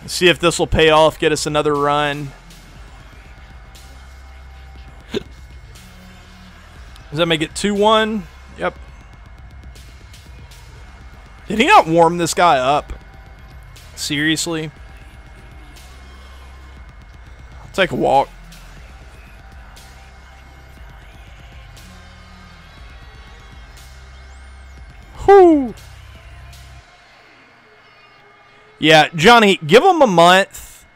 See if this will pay off. Get us another run. Does that make it 2-1? Yep. Did he not warm this guy up? Seriously? I'll take a walk. Whew. Yeah, Johnny, give him a month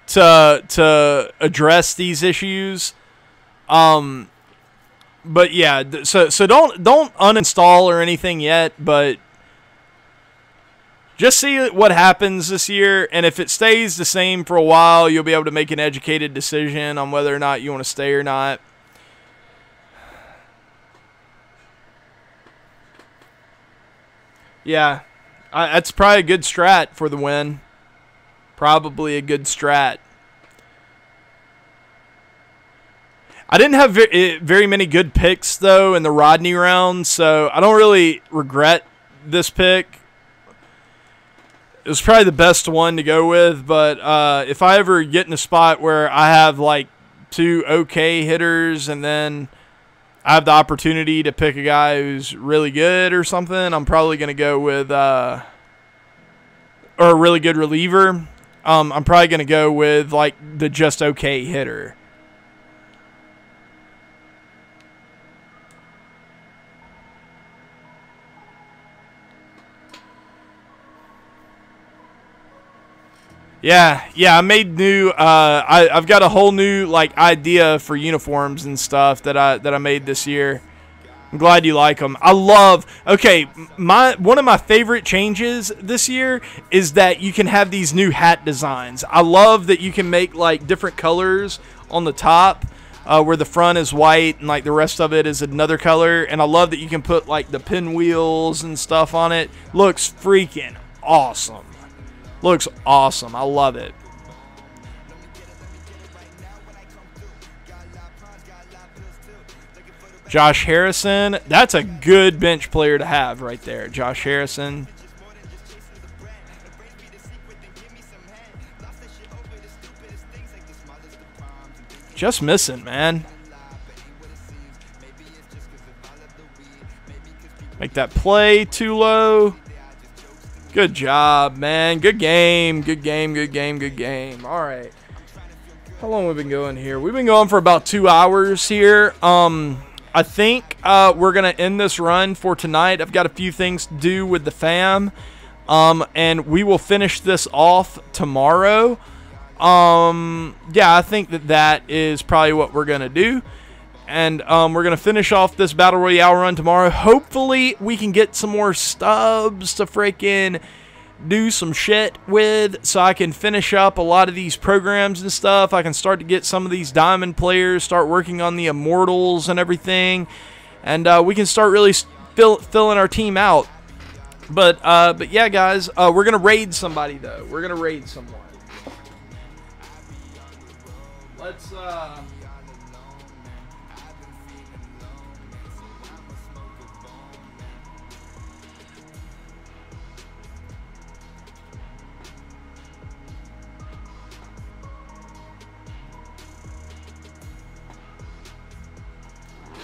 to address these issues. But yeah, so don't uninstall or anything yet, but just see what happens this year, and if it stays the same for a while, you'll be able to make an educated decision on whether or not you want to stay or not. Yeah, that's probably a good strat for the win. Probably a good strat. I didn't have very many good picks, though, in the Rodney round, so I don't really regret this pick. It was probably the best one to go with, but if I ever get in a spot where I have, like, 2 okay hitters and then I have the opportunity to pick a guy who's really good or something, I'm probably going to go with or a really good reliever. I'm probably going to go with, like, the just okay hitter. Yeah, I made new. I've got a whole new like idea for uniforms and stuff that I made this year. I'm glad you like them. I love. Okay, one of my favorite changes this year is that you can have these new hat designs. I love that you can make like different colors on the top, where the front is white and like the rest of it is another color. And I love that you can put like the pinwheels and stuff on it. Looks freaking awesome. Looks awesome. I love it. Josh Harrison. That's a good bench player to have right there. Josh Harrison. Just missing, man. Make that play too low. Good job, man. Good game. Good game, good game, good game. All right. How long have we been going here? We've been going for about 2 hours here. I think we're going to end this run for tonight. I've got a few things to do with the fam. And we will finish this off tomorrow. Yeah, I think that is probably what we're going to do. And we're going to finish off this Battle Royale run tomorrow. Hopefully, we can get some more stubs to freaking do some shit with so I can finish up a lot of these programs and stuff. I can start to get some of these diamond players, start working on the immortals and everything. And we can start really filling our team out. But yeah, guys, we're going to raid somebody, though. We're going to raid someone. Let's...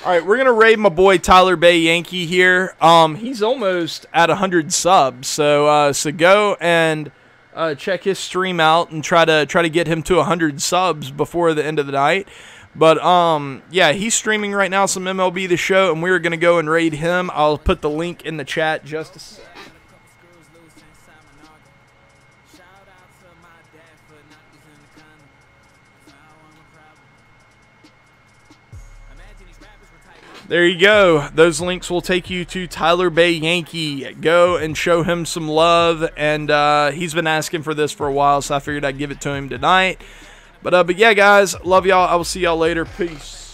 All right, we're going to raid my boy Tyler Bay Yankee here. He's almost at 100 subs, so go and check his stream out and try to get him to 100 subs before the end of the night. But yeah, he's streaming right now some MLB The Show, and we're going to go and raid him. I'll put the link in the chat just a sec. There you go. Those links will take you to Tyler Bay Yankee. Go and show him some love. And he's been asking for this for a while, so I figured I'd give it to him tonight. But yeah, guys, love y'all. I will see y'all later. Peace.